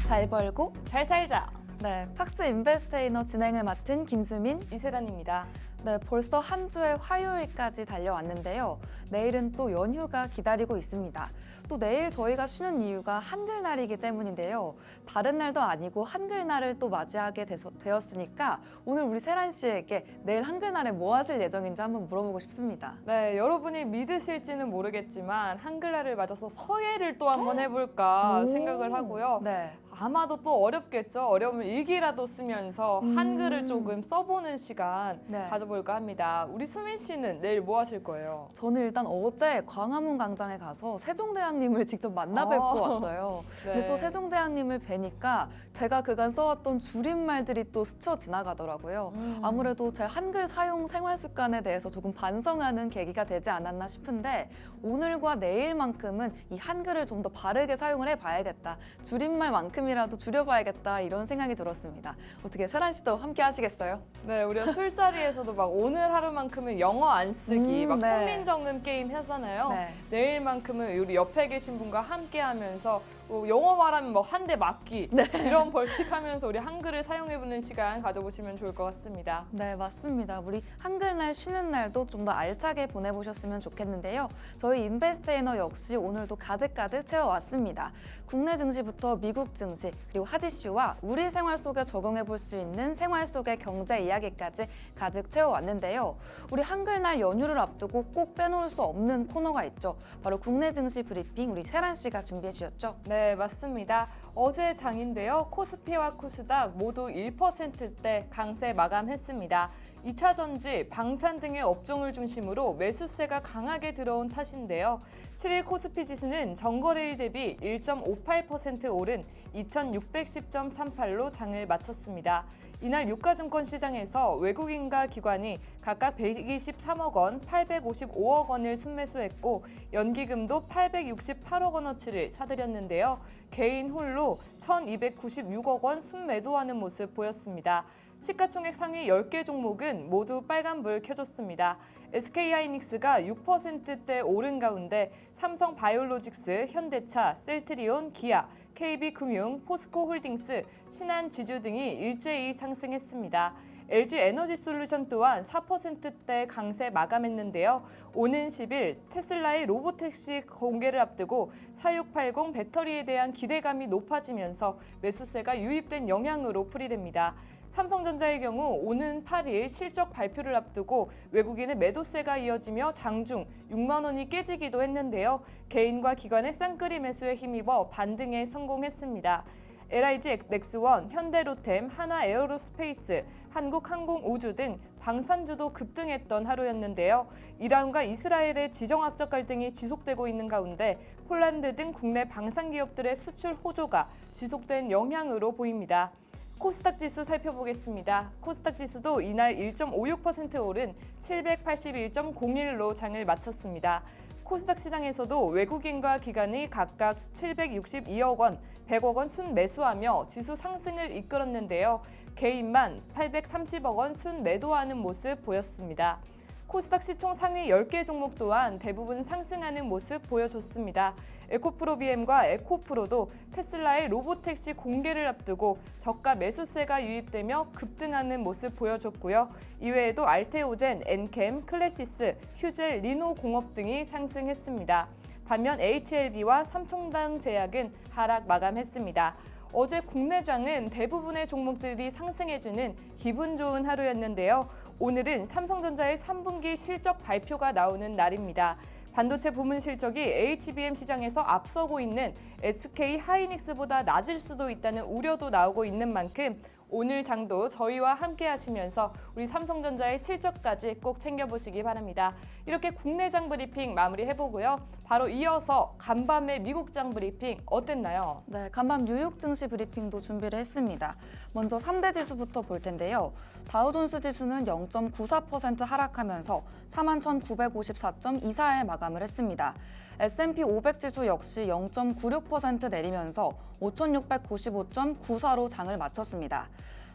잘 벌고 잘 살자. 네, 팍스 인베스테이너 진행을 맡은 김수민 이세란입니다. 네, 벌써 한 주의 화요일까지 달려왔는데요. 내일은 또 연휴가 기다리고 있습니다. 또 내일 저희가 쉬는 이유가 한글날이기 때문인데요. 다른 날도 아니고 한글날을 또 맞이하게 되었으니까 오늘 우리 세란 씨에게 내일 한글날에 뭐 하실 예정인지 한번 물어보고 싶습니다. 네, 여러분이 믿으실지는 모르겠지만 한글날을 맞아서 서예를 또 한번 해볼까 생각을 하고요. 네. 아마도 또 어렵겠죠. 어려우면 일기라도 쓰면서 한글을 조금 써보는 시간 네. 가져볼까 합니다. 우리 수민 씨는 내일 뭐 하실 거예요? 저는 일단 어제 광화문 광장에 가서 세종대왕님을 직접 만나 뵙고 왔어요. 네. 근데 또 세종대왕님을 뵈니까 제가 그간 써왔던 줄임말들이 또 스쳐 지나가더라고요. 아무래도 제 한글 사용 생활 습관에 대해서 조금 반성하는 계기가 되지 않았나 싶은데 오늘과 내일만큼은 이 한글을 좀 더 바르게 사용을 해봐야겠다. 줄임말만큼이라도 줄여봐야겠다 이런 생각이 들었습니다. 어떻게 세란 씨도 함께 하시겠어요? 네, 우리가 술자리에서도 막 오늘 하루만큼은 영어 안 쓰기, 막 네. 훈민정음 게임 하잖아요. 네. 내일만큼은 우리 옆에 계신 분과 함께 하면서 영어 말하면 뭐 한 대 맞기 네. 이런 벌칙하면서 우리 한글을 사용해보는 시간 가져보시면 좋을 것 같습니다. 네, 맞습니다. 우리 한글날 쉬는 날도 좀 더 알차게 보내보셨으면 좋겠는데요. 저희 인베스테이너 역시 오늘도 가득가득 채워왔습니다. 국내 증시부터 미국 증시, 그리고 핫 이슈와 우리 생활 속에 적용해볼 수 있는 생활 속의 경제 이야기까지 가득 채워왔는데요. 우리 한글날 연휴를 앞두고 꼭 빼놓을 수 없는 코너가 있죠. 바로 국내 증시 브리핑 우리 세란 씨가 준비해 주셨죠? 네, 맞습니다. 어제 장인데요. 코스피와 코스닥 모두 1%대 강세 마감했습니다. 2차 전지, 방산 등의 업종을 중심으로 매수세가 강하게 들어온 탓인데요. 7일 코스피 지수는 전거래일 대비 1.58% 오른 2610.38로 장을 마쳤습니다. 이날 유가증권 시장에서 외국인과 기관이 각각 123억 원, 855억 원을 순매수했고 연기금도 868억 원어치를 사들였는데요. 개인 홀로 1296억 원 순매도하는 모습 보였습니다. 시가총액 상위 10개 종목은 모두 빨간불 켜졌습니다. SK하이닉스가 6%대 오른 가운데 삼성바이오로직스, 현대차, 셀트리온, 기아, KB금융, 포스코홀딩스, 신한지주 등이 일제히 상승했습니다. LG에너지솔루션 또한 4%대 강세 마감했는데요. 오는 10일 테슬라의 로보택시 공개를 앞두고 4680 배터리에 대한 기대감이 높아지면서 매수세가 유입된 영향으로 풀이됩니다. 삼성전자의 경우 오는 8일 실적 발표를 앞두고 외국인의 매도세가 이어지며 장중 6만 원이 깨지기도 했는데요. 개인과 기관의 쌍끌이 매수에 힘입어 반등에 성공했습니다. LIG 넥스원, 현대로템, 하나에어로스페이스, 한국항공우주 등 방산주도 급등했던 하루였는데요. 이란과 이스라엘의 지정학적 갈등이 지속되고 있는 가운데 폴란드 등 국내 방산기업들의 수출 호조가 지속된 영향으로 보입니다. 코스닥 지수 살펴보겠습니다. 코스닥 지수도 이날 1.56% 오른 781.01로 장을 마쳤습니다. 코스닥 시장에서도 외국인과 기관이 각각 762억 원, 100억 원 순매수하며 지수 상승을 이끌었는데요. 개인만 830억 원 순매도하는 모습 보였습니다. 코스닥 시총 상위 10개 종목 또한 대부분 상승하는 모습 보여줬습니다. 에코프로비엠과 에코프로도 테슬라의 로보택시 공개를 앞두고 저가 매수세가 유입되며 급등하는 모습 보여줬고요. 이외에도 알테오젠, 엔캠, 클래시스, 휴젤, 리노공업 등이 상승했습니다. 반면 HLB와 삼청당제약은 하락 마감했습니다. 어제 국내장은 대부분의 종목들이 상승해주는 기분 좋은 하루였는데요. 오늘은 삼성전자의 3분기 실적 발표가 나오는 날입니다. 반도체 부문 실적이 HBM 시장에서 앞서고 있는 SK하이닉스보다 낮을 수도 있다는 우려도 나오고 있는 만큼 오늘 장도 저희와 함께 하시면서 우리 삼성전자의 실적까지 꼭 챙겨보시기 바랍니다. 이렇게 국내장 브리핑 마무리해보고요. 바로 이어서 간밤의 미국장 브리핑 어땠나요? 네, 간밤 뉴욕 증시 브리핑도 준비를 했습니다. 먼저 3대 지수부터 볼 텐데요. 다우존스 지수는 0.94% 하락하면서 41,954.24에 마감을 했습니다. S&P 500 지수 역시 0.96% 내리면서 5,695.94로 장을 마쳤습니다.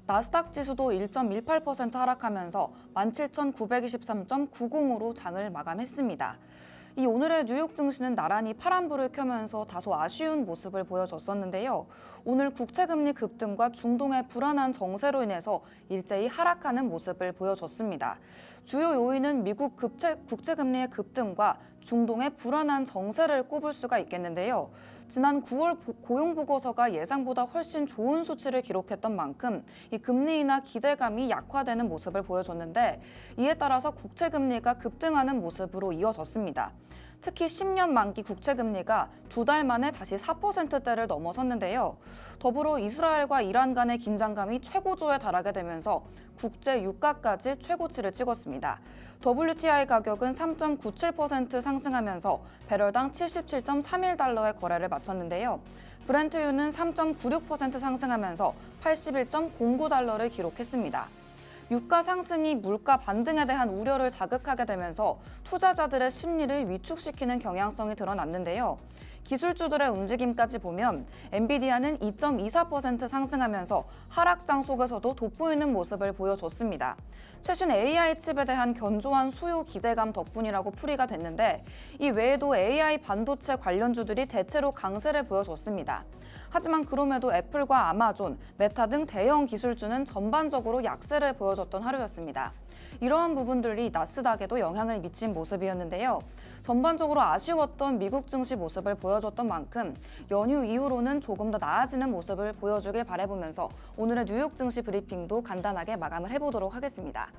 나스닥 지수도 1.18% 하락하면서 17,923.90으로 장을 마감했습니다. 이 오늘의 뉴욕 증시는 나란히 파란불을 켜면서 다소 아쉬운 모습을 보여줬었는데요. 오늘 국채금리 급등과 중동의 불안한 정세로 인해서 일제히 하락하는 모습을 보여줬습니다. 주요 요인은 미국 국채금리의 급등과 중동의 불안한 정세를 꼽을 수가 있겠는데요. 지난 9월 고용보고서가 예상보다 훨씬 좋은 수치를 기록했던 만큼 이 금리 인하 기대감이 약화되는 모습을 보여줬는데 이에 따라서 국채금리가 급등하는 모습으로 이어졌습니다. 특히 10년 만기 국채금리가 2달 만에 다시 4%대를 넘어섰는데요. 더불어 이스라엘과 이란 간의 긴장감이 최고조에 달하게 되면서 국제 유가까지 최고치를 찍었습니다. WTI 가격은 3.97% 상승하면서 배럴당 77.31달러의 거래를 마쳤는데요. 브렌트유는 3.96% 상승하면서 81.09달러를 기록했습니다. 유가 상승이 물가 반등에 대한 우려를 자극하게 되면서 투자자들의 심리를 위축시키는 경향성이 드러났는데요. 기술주들의 움직임까지 보면 엔비디아는 2.24% 상승하면서 하락장 속에서도 돋보이는 모습을 보여줬습니다. 최신 AI 칩에 대한 견조한 수요 기대감 덕분이라고 풀이가 됐는데 이 외에도 AI 반도체 관련주들이 대체로 강세를 보여줬습니다. 하지만 그럼에도 애플과 아마존, 메타 등 대형 기술주는 전반적으로 약세를 보여줬던 하루였습니다. 이러한 부분들이 나스닥에도 영향을 미친 모습이었는데요. 전반적으로 아쉬웠던 미국 증시 모습을 보여줬던 만큼 연휴 이후로는 조금 더 나아지는 모습을 보여주길 바라보면서 오늘의 뉴욕 증시 브리핑도 간단하게 마감을 해보도록 하겠습니다.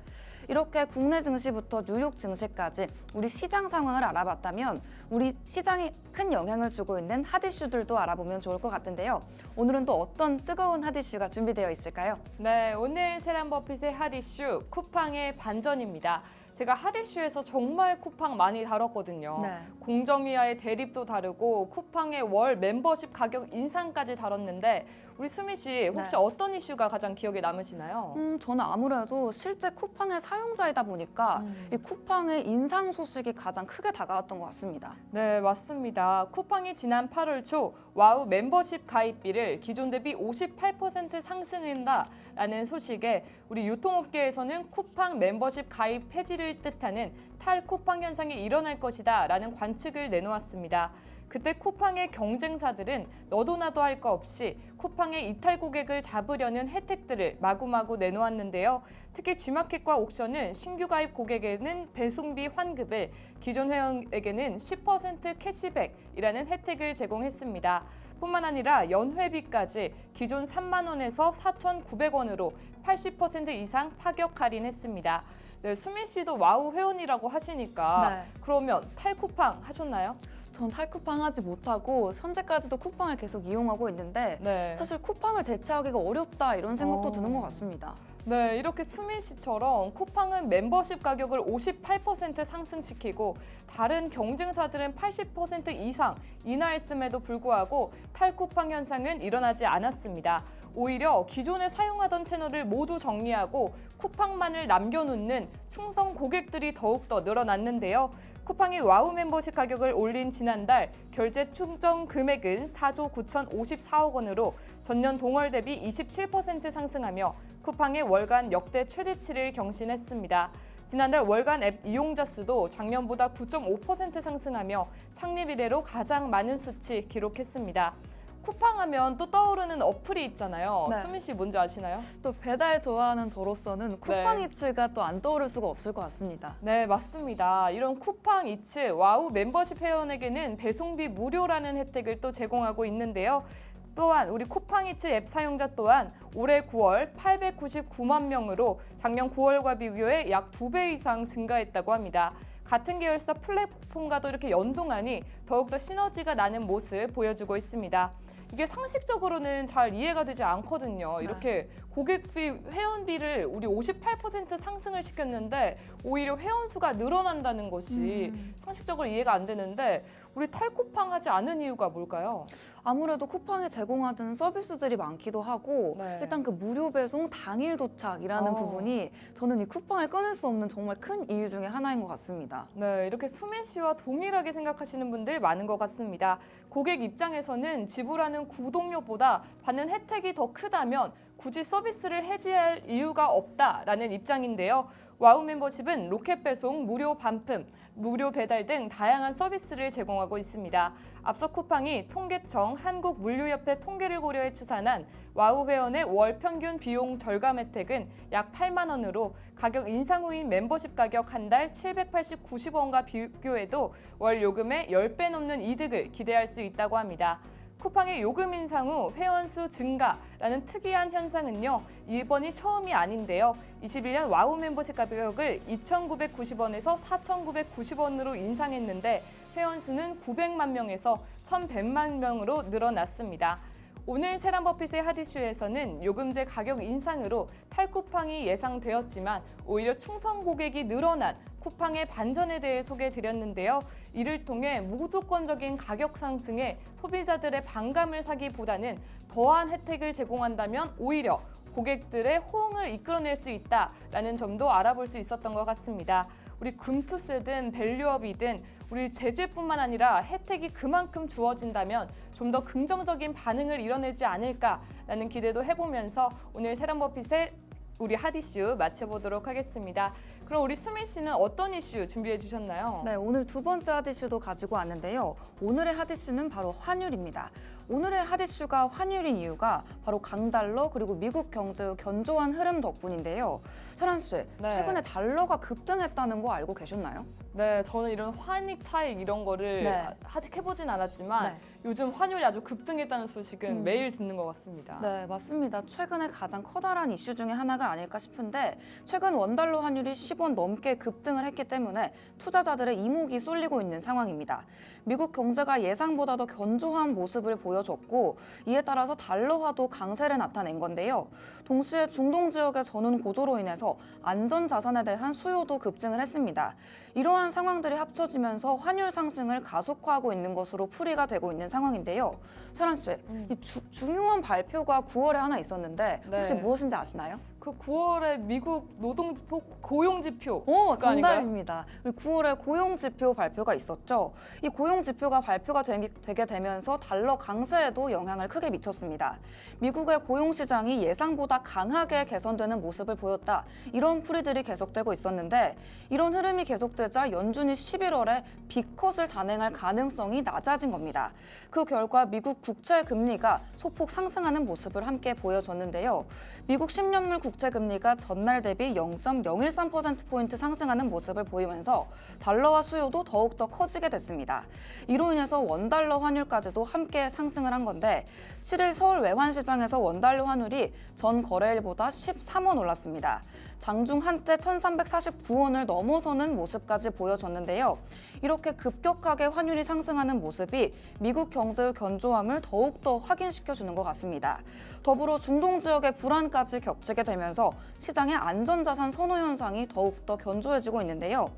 이렇게 국내 증시부터 뉴욕 증시까지 우리 시장 상황을 알아봤다면 우리 시장에 큰 영향을 주고 있는 핫이슈들도 알아보면 좋을 것 같은데요. 오늘은 또 어떤 뜨거운 핫이슈가 준비되어 있을까요? 네, 오늘 세란 버핏의 핫 이슈 쿠팡의 반전입니다. 제가 핫 이슈에서 정말 쿠팡 많이 다뤘거든요. 네. 공정위와의 대립도 다루고 쿠팡의 월 멤버십 가격 인상까지 다뤘는데 우리 수미 씨 혹시 네. 어떤 이슈가 가장 기억에 남으시나요? 저는 아무래도 실제 쿠팡의 사용자이다 보니까 이 쿠팡의 인상 소식이 가장 크게 다가왔던 것 같습니다. 네, 맞습니다. 쿠팡이 지난 8월 초 와우 멤버십 가입비를 기존 대비 58% 상승한다라는 소식에 우리 유통업계에서는 쿠팡 멤버십 가입 폐지를 뜻하는 탈쿠팡 현상이 일어날 것이다라는 관측을 내놓았습니다. 그때 쿠팡의 경쟁사들은 너도 나도 할 거 없이 쿠팡의 이탈 고객을 잡으려는 혜택들을 마구마구 내놓았는데요. 특히 G마켓과 옥션은 신규 가입 고객에게는 배송비 환급을, 기존 회원에게는 10% 캐시백이라는 혜택을 제공했습니다. 뿐만 아니라 연회비까지 기존 3만 원에서 4,900원으로 80% 이상 파격 할인했습니다. 네, 수민 씨도 와우 회원이라고 하시니까 네. 그러면 탈쿠팡 하셨나요? 전 탈쿠팡 하지 못하고 현재까지도 쿠팡을 계속 이용하고 있는데 네. 사실 쿠팡을 대체하기가 어렵다 이런 생각도 어. 드는 것 같습니다. 네, 이렇게 수민 씨처럼 쿠팡은 멤버십 가격을 58% 상승시키고 다른 경쟁사들은 80% 이상 인하했음에도 불구하고 탈쿠팡 현상은 일어나지 않았습니다. 오히려 기존에 사용하던 채널을 모두 정리하고 쿠팡만을 남겨놓는 충성 고객들이 더욱더 늘어났는데요. 쿠팡이 와우 멤버십 가격을 올린 지난달 결제 충전 금액은 4조 9,054억 원으로 전년 동월 대비 27% 상승하며 쿠팡의 월간 역대 최대치를 경신했습니다. 지난달 월간 앱 이용자 수도 작년보다 9.5% 상승하며 창립 이래로 가장 많은 수치 기록했습니다. 쿠팡하면 또 떠오르는 어플이 있잖아요. 네. 수민 씨 뭔지 아시나요? 또 배달 좋아하는 저로서는 쿠팡 이츠가 또 안 떠오를 수가 없을 것 같습니다. 네, 맞습니다. 이런 쿠팡 이츠 와우 멤버십 회원에게는 배송비 무료라는 혜택을 또 제공하고 있는데요. 또한 우리 쿠팡 이츠 앱 사용자 또한 올해 9월 899만 명으로 작년 9월과 비교해 약 2배 이상 증가했다고 합니다. 같은 계열사 플랫폼과도 이렇게 연동하니 더욱더 시너지가 나는 모습 보여주고 있습니다. 이게 상식적으로는 잘 이해가 되지 않거든요. 이렇게 고객비, 회원비를 우리 58% 상승을 시켰는데 오히려 회원수가 늘어난다는 것이 상식적으로 이해가 안 되는데 우리 탈쿠팡 하지 않은 이유가 뭘까요? 아무래도 쿠팡이 제공하는 서비스들이 많기도 하고 네. 일단 그 무료 배송 당일 도착이라는 부분이 저는 이 쿠팡을 끊을 수 없는 정말 큰 이유 중에 하나인 것 같습니다. 네, 이렇게 수민 씨와 동일하게 생각하시는 분들 많은 것 같습니다. 고객 입장에서는 지불하는 구독료보다 받는 혜택이 더 크다면 굳이 서비스를 해지할 이유가 없다라는 입장인데요. 와우 멤버십은 로켓 배송, 무료 반품, 무료 배달 등 다양한 서비스를 제공하고 있습니다. 앞서 쿠팡이 통계청 한국물류협회 통계를 고려해 추산한 와우 회원의 월 평균 비용 절감 혜택은 약 8만 원으로 가격 인상 후인 멤버십 가격 한 달 789원과 비교해도 월 요금의 10배 넘는 이득을 기대할 수 있다고 합니다. 쿠팡의 요금 인상 후 회원수 증가라는 특이한 현상은요, 이번이 처음이 아닌데요. 21년 와우 멤버십 가격을 2,990원에서 4,990원으로 인상했는데 회원수는 900만 명에서 1,100만 명으로 늘어났습니다. 오늘 세란버핏의 핫이슈에서는 요금제 가격 인상으로 탈쿠팡이 예상되었지만 오히려 충성 고객이 늘어난 쿠팡의 반전에 대해 소개해드렸는데요. 이를 통해 무조건적인 가격 상승에 소비자들의 반감을 사기보다는 더한 혜택을 제공한다면 오히려 고객들의 호응을 이끌어낼 수 있다라는 점도 알아볼 수 있었던 것 같습니다. 우리 금투세든 밸류업이든 우리 제주뿐만 아니라 혜택이 그만큼 주어진다면 좀 더 긍정적인 반응을 이뤄내지 않을까라는 기대도 해보면서 오늘 세란버핏의 우리 핫이슈 마쳐보도록 하겠습니다. 그럼 우리 수민 씨는 어떤 이슈 준비해 주셨나요? 네, 오늘 두 번째 핫이슈도 가지고 왔는데요. 오늘의 핫이슈는 바로 환율입니다. 오늘의 핫이슈가 환율인 이유가 바로 강달러 그리고 미국 경제의 견조한 흐름 덕분인데요. 설한 씨, 네. 최근에 달러가 급등했다는 거 알고 계셨나요? 네, 저는 이런 환익 차익 이런 거를 네. 아직 해보진 않았지만 네. 요즘 환율이 아주 급등했다는 소식은 매일 듣는 것 같습니다. 네, 맞습니다. 최근에 가장 커다란 이슈 중에 하나가 아닐까 싶은데 최근 원달러 환율이 10원 넘게 급등을 했기 때문에 투자자들의 이목이 쏠리고 있는 상황입니다. 미국 경제가 예상보다 더 견조한 모습을 보여줬고 이에 따라서 달러화도 강세를 나타낸 건데요. 동시에 중동 지역의 전운 고조로 인해서 안전자산에 대한 수요도 급증을 했습니다. 이러한 상황들이 합쳐지면서 환율 상승을 가속화하고 있는 것으로 풀이가 되고 있는 상황인데요. 설한 씨, 이 중요한 발표가 9월에 하나 있었는데 혹시 네. 무엇인지 아시나요? 그 9월에 미국 노동지표 고용지표 오, 그거 아닌가요? 정답입니다. 우리 9월에 고용지표 발표가 있었죠. 이 고용지표가 발표가 되게 되면서 달러 강세에도 영향을 크게 미쳤습니다. 미국의 고용시장이 예상보다 강하게 개선되는 모습을 보였다. 이런 풀이들이 계속되고 있었는데 이런 흐름이 계속되자 연준이 11월에 B컷을 단행할 가능성이 낮아진 겁니다. 그 결과 미국 국채 금리가 소폭 상승하는 모습을 함께 보여줬는데요. 미국 10년물 국채 금리가 전날 대비 0.013%포인트 상승하는 모습을 보이면서 달러화 수요도 더욱더 커지게 됐습니다. 이로 인해서 원달러 환율까지도 함께 상승을 한 건데 7일 서울 외환시장에서 원달러 환율이 전 거래일보다 13원 올랐습니다. 장중 한때 1,349원을 넘어서는 모습까지 보여줬는데요. 이렇게 급격하게 환율이 상승하는 모습이 미국 경제의 견조함을 더욱더 확인시켜주는 것 같습니다. 더불어 중동 지역의 불안까지 겹치게 되면서 시장의 안전자산 선호 현상이 더욱더 견조해지고 있는데요.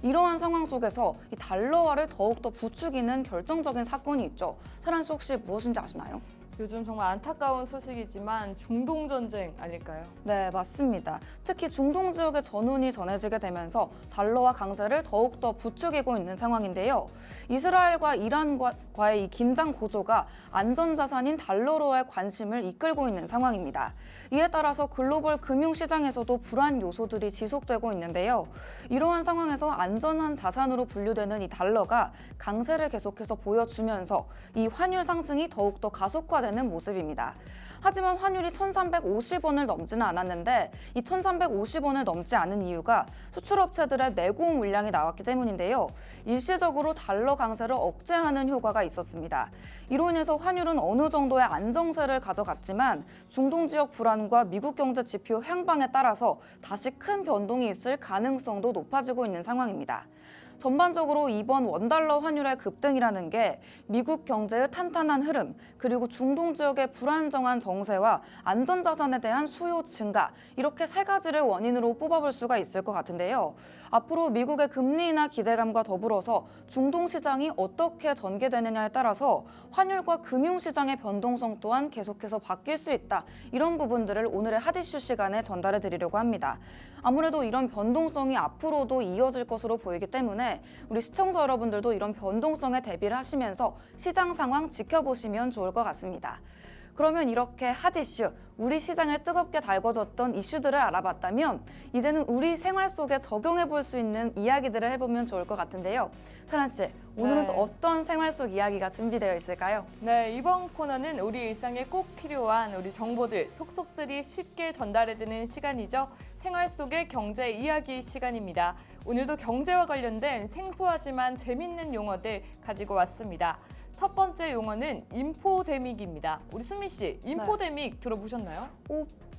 이러한 상황 속에서 이 달러화를 더욱더 부추기는 결정적인 사건이 있죠. 설한 씨 혹시 무엇인지 아시나요? 요즘 정말 안타까운 소식이지만 중동 전쟁 아닐까요? 네, 맞습니다. 특히 중동 지역의 전운이 전해지게 되면서 달러화 강세를 더욱더 부추기고 있는 상황인데요. 이스라엘과 이란과의 이 긴장 고조가 안전자산인 달러로의 관심을 이끌고 있는 상황입니다. 이에 따라서 글로벌 금융시장에서도 불안 요소들이 지속되고 있는데요. 이러한 상황에서 안전한 자산으로 분류되는 이 달러가 강세를 계속해서 보여주면서 이 환율 상승이 더욱더 가속화되는 모습입니다. 하지만 환율이 1,350원을 넘지는 않았는데 이 1,350원을 넘지 않은 이유가 수출업체들의 내고 물량이 나왔기 때문인데요. 일시적으로 달러 강세를 억제하는 효과가 있었습니다. 이로 인해서 환율은 어느 정도의 안정세를 가져갔지만 중동 지역 불안과 미국 경제 지표 향방에 따라서 다시 큰 변동이 있을 가능성도 높아지고 있는 상황입니다. 전반적으로 이번 원달러 환율의 급등이라는 게 미국 경제의 탄탄한 흐름, 그리고 중동 지역의 불안정한 정세와 안전자산에 대한 수요 증가, 이렇게 세 가지를 원인으로 뽑아볼 수가 있을 것 같은데요. 앞으로 미국의 금리 인하 기대감과 더불어서 중동 시장이 어떻게 전개되느냐에 따라서 환율과 금융시장의 변동성 또한 계속해서 바뀔 수 있다. 이런 부분들을 오늘의 핫이슈 시간에 전달해 드리려고 합니다. 아무래도 이런 변동성이 앞으로도 이어질 것으로 보이기 때문에 우리 시청자 여러분들도 이런 변동성에 대비를 하시면서 시장 상황 지켜보시면 좋을 것 같습니다. 그러면 이렇게 핫 이슈, 우리 시장을 뜨겁게 달궈줬던 이슈들을 알아봤다면 이제는 우리 생활 속에 적용해 볼 수 있는 이야기들을 해보면 좋을 것 같은데요. 철한 씨, 오늘은 또 어떤 생활 속 이야기가 준비되어 있을까요? 네, 이번 코너는 우리 일상에 꼭 필요한 우리 정보들, 속속들이 쉽게 전달해드리는 시간이죠. 생활 속의 경제 이야기 시간입니다. 오늘도 경제와 관련된 생소하지만 재밌는 용어들 가지고 왔습니다. 첫 번째 용어는 인포데믹입니다. 우리 수미 씨, 인포데믹 들어보셨나요?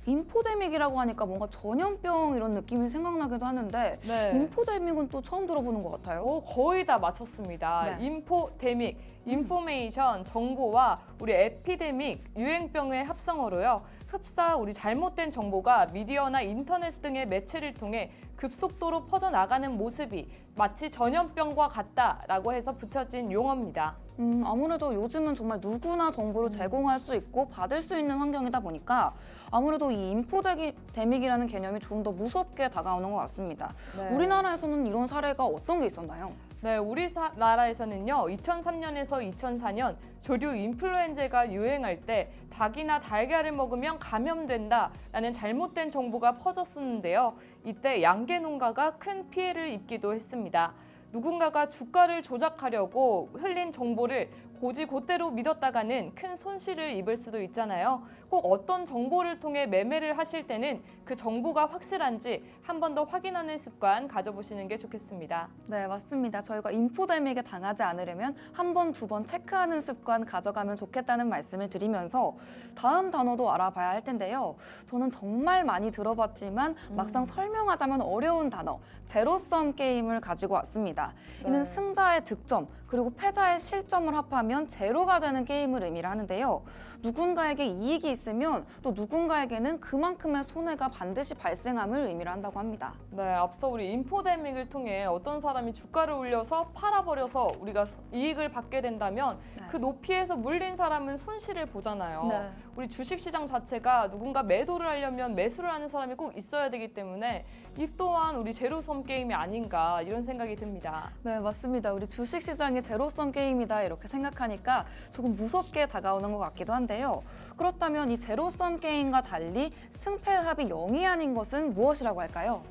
인포데믹이라고 하니까 뭔가 전염병 이런 느낌이 생각나기도 하는데 네. 인포데믹은 또 처음 들어보는 것 같아요. 거의 다 맞췄습니다. 네. 인포데믹, 인포메이션, 정보와 우리 에피데믹, 유행병의 합성어로요. 흡사 우리 잘못된 정보가 미디어나 인터넷 등의 매체를 통해 급속도로 퍼져나가는 모습이 마치 전염병과 같다라고 해서 붙여진 용어입니다. 아무래도 요즘은 정말 누구나 정보를 제공할 수 있고 받을 수 있는 환경이다 보니까 아무래도 이 인포데믹이라는 개념이 좀 더 무섭게 다가오는 것 같습니다. 네. 우리나라에서는 이런 사례가 어떤 게 있었나요? 네, 우리나라에서는요, 2003년에서 2004년 조류 인플루엔자가 유행할 때 닭이나 달걀을 먹으면 감염된다라는 잘못된 정보가 퍼졌었는데요. 이때 양계 농가가 큰 피해를 입기도 했습니다. 누군가가 주가를 조작하려고 흘린 정보를 고지고대로 믿었다가는 큰 손실을 입을 수도 있잖아요. 꼭 어떤 정보를 통해 매매를 하실 때는 그 정보가 확실한지 한 번 더 확인하는 습관 가져보시는 게 좋겠습니다. 네, 맞습니다. 저희가 인포데믹에 당하지 않으려면 한 번, 두 번 체크하는 습관 가져가면 좋겠다는 말씀을 드리면서 다음 단어도 알아봐야 할 텐데요. 저는 정말 많이 들어봤지만 막상 설명하자면 어려운 단어, 제로섬 게임을 가지고 왔습니다. 이는 승자의 득점, 그리고 패자의 실점을 합하면 제로가 되는 게임을 의미를 하는데요. 누군가에게 이익이 있으면 또 누군가에게는 그만큼의 손해가 반드시 발생함을 의미를 한다고 합니다. 네, 앞서 우리 인포데믹을 통해 어떤 사람이 주가를 올려서 팔아버려서 우리가 이익을 받게 된다면 그 높이에서 물린 사람은 손실을 보잖아요. 네. 우리 주식시장 자체가 누군가 매도를 하려면 매수를 하는 사람이 꼭 있어야 되기 때문에 이 또한 우리 제로섬 게임이 아닌가 이런 생각이 듭니다. 네, 맞습니다. 우리 주식시장이 제로섬 게임이다 이렇게 생각하니까 조금 무섭게 다가오는 것 같기도 한데요. 그렇다면 이 제로섬 게임과 달리 승패합이 0이 아닌 것은 무엇이라고 할까요?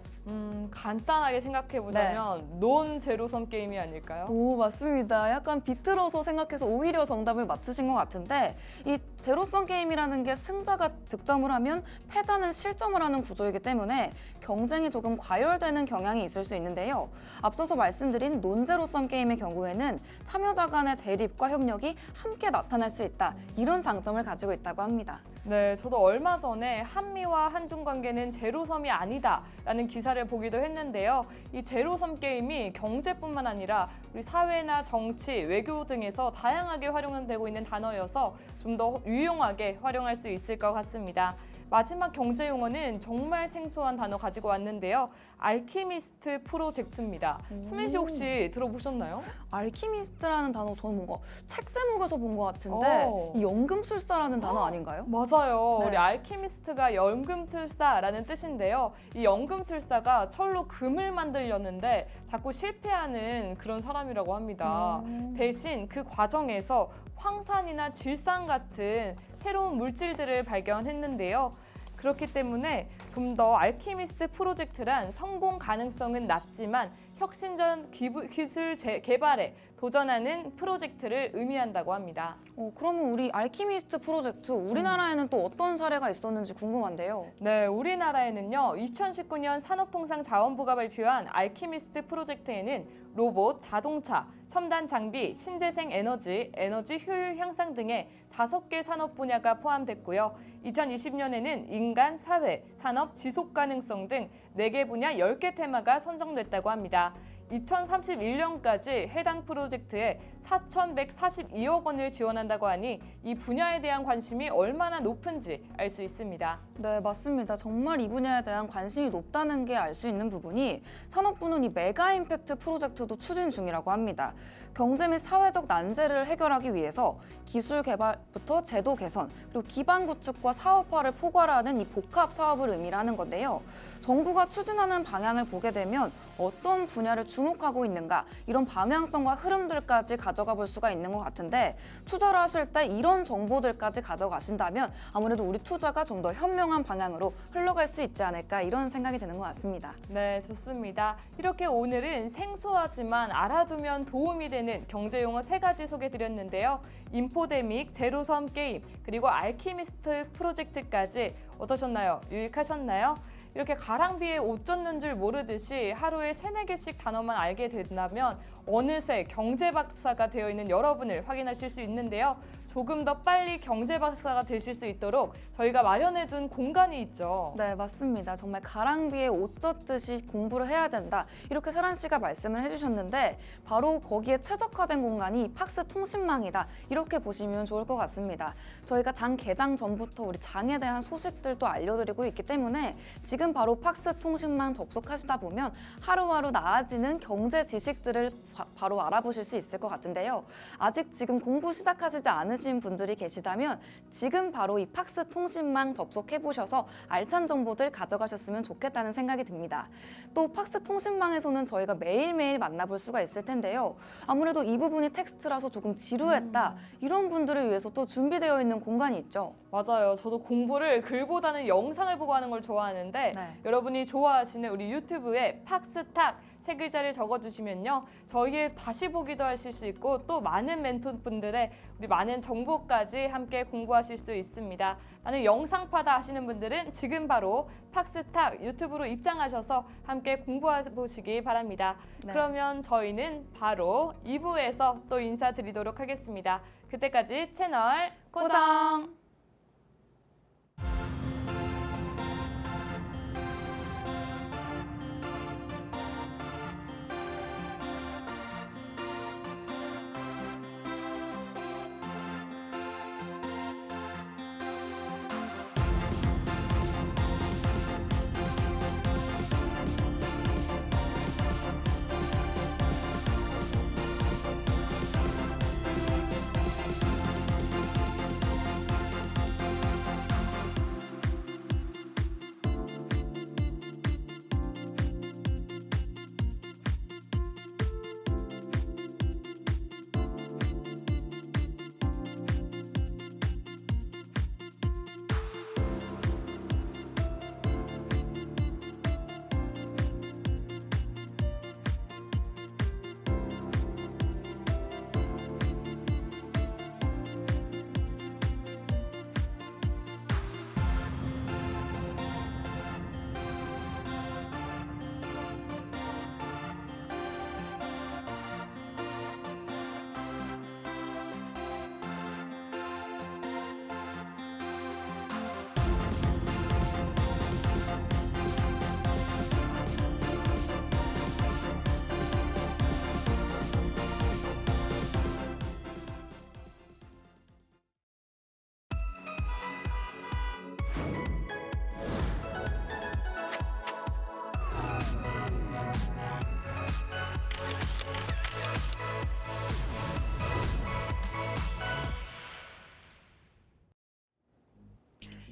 간단하게 생각해보자면 논 제로섬 게임이 아닐까요? 오, 맞습니다. 약간 비틀어서 생각해서 오히려 정답을 맞추신 것 같은데 이 제로섬 게임이라는 게 승자가 득점을 하면 패자는 실점을 하는 구조이기 때문에 경쟁이 조금 과열되는 경향이 있을 수 있는데요. 앞서서 말씀드린 논제로섬 게임의 경우에는 참여자 간의 대립과 협력이 함께 나타날 수 있다. 이런 장점을 가지고 있다고 합니다. 네, 저도 얼마 전에 한미와 한중 관계는 제로섬이 아니다라는 기사를 보기도 했는데요. 이 제로섬 게임이 경제뿐만 아니라 우리 사회나 정치, 외교 등에서 다양하게 활용되고 있는 단어여서 좀 더 유용하게 활용할 수 있을 것 같습니다. 마지막 경제 용어는 정말 생소한 단어 가지고 왔는데요. 알키미스트 프로젝트입니다. 수민 씨 혹시 들어보셨나요? 알키미스트라는 단어 저는 뭔가 책 제목에서 본 것 같은데 이 연금술사라는 단어 아닌가요? 맞아요. 네. 우리 알키미스트가 연금술사라는 뜻인데요. 이 연금술사가 철로 금을 만들려는데 자꾸 실패하는 그런 사람이라고 합니다. 대신 그 과정에서 황산이나 질산 같은 새로운 물질들을 발견했는데요. 그렇기 때문에 좀 더 알키미스트 프로젝트란 성공 가능성은 낮지만 혁신적 기술 개발에 도전하는 프로젝트를 의미한다고 합니다. 그러면 우리 알키미스트 프로젝트 우리나라에는 또 어떤 사례가 있었는지 궁금한데요. 네, 우리나라에는요. 2019년 산업통상자원부가 발표한 알키미스트 프로젝트에는 로봇, 자동차, 첨단 장비, 신재생 에너지, 에너지 효율 향상 등의 5개 산업 분야가 포함됐고요. 2020년에는 인간, 사회, 산업, 지속 가능성 등 4개 분야 10개 테마가 선정됐다고 합니다. 2031년까지 해당 프로젝트에 4,142억 원을 지원한다고 하니 이 분야에 대한 관심이 얼마나 높은지 알 수 있습니다. 네, 맞습니다. 정말 이 분야에 대한 관심이 높다는 게 알 수 있는 부분이 산업부는 이 메가 임팩트 프로젝트도 추진 중이라고 합니다. 경제 및 사회적 난제를 해결하기 위해서 기술 개발부터 제도 개선, 그리고 기반 구축과 사업화를 포괄하는 이 복합 사업을 의미하는 건데요. 정부가 추진하는 방향을 보게 되면 어떤 분야를 주목하고 있는가 이런 방향성과 흐름들까지 가져가 볼 수가 있는 것 같은데 투자를 하실 때 이런 정보들까지 가져가신다면 아무래도 우리 투자가 좀 더 현명한 방향으로 흘러갈 수 있지 않을까 이런 생각이 드는 것 같습니다. 네, 좋습니다. 이렇게 오늘은 생소하지만 알아두면 도움이 되는 경제 용어 3가지 소개드렸는데요. 인포데믹, 제로섬 게임, 그리고 알키미스트 프로젝트까지 어떠셨나요? 유익하셨나요? 이렇게 가랑비에 옷 젖는 줄 모르듯이 하루에 3-4개씩 단어만 알게 된다면 어느새 경제 박사가 되어 있는 여러분을 확인하실 수 있는데요. 조금 더 빨리 경제 박사가 되실 수 있도록 저희가 마련해둔 공간이 있죠. 네, 맞습니다. 정말 가랑비에 옷 젖듯이 공부를 해야 된다. 이렇게 세란 씨가 말씀을 해주셨는데 바로 거기에 최적화된 공간이 팍스 통신망이다. 이렇게 보시면 좋을 것 같습니다. 저희가 장 개장 전부터 우리 장에 대한 소식들도 알려드리고 있기 때문에 지금 바로 팍스 통신망 접속하시다 보면 하루하루 나아지는 경제 지식들을 바로 알아보실 수 있을 것 같은데요. 아직 지금 공부 시작하시지 않으신 분들이 계시다면 지금 바로 이 팍스 통신망 접속해보셔서 알찬 정보들 가져가셨으면 좋겠다는 생각이 듭니다. 또 팍스 통신망에서는 저희가 매일매일 만나볼 수가 있을 텐데요. 아무래도 이 부분이 텍스트라서 조금 지루했다. 이런 분들을 위해서 또 준비되어 있는 공간이 있죠. 맞아요. 저도 공부를 글보다는 영상을 보고 하는 걸 좋아하는데 네. 여러분이 좋아하시는 우리 유튜브에 팍스탁 3글자를 적어주시면요. 저희의 다시 보기도 하실 수 있고 또 많은 멘토분들의 우리 많은 정보까지 함께 공부하실 수 있습니다. 나는 영상파다 하시는 분들은 지금 바로 팍스탁 유튜브로 입장하셔서 함께 공부해 보시기 바랍니다. 네. 그러면 저희는 바로 2부에서 또 인사드리도록 하겠습니다. 그때까지 채널 고정!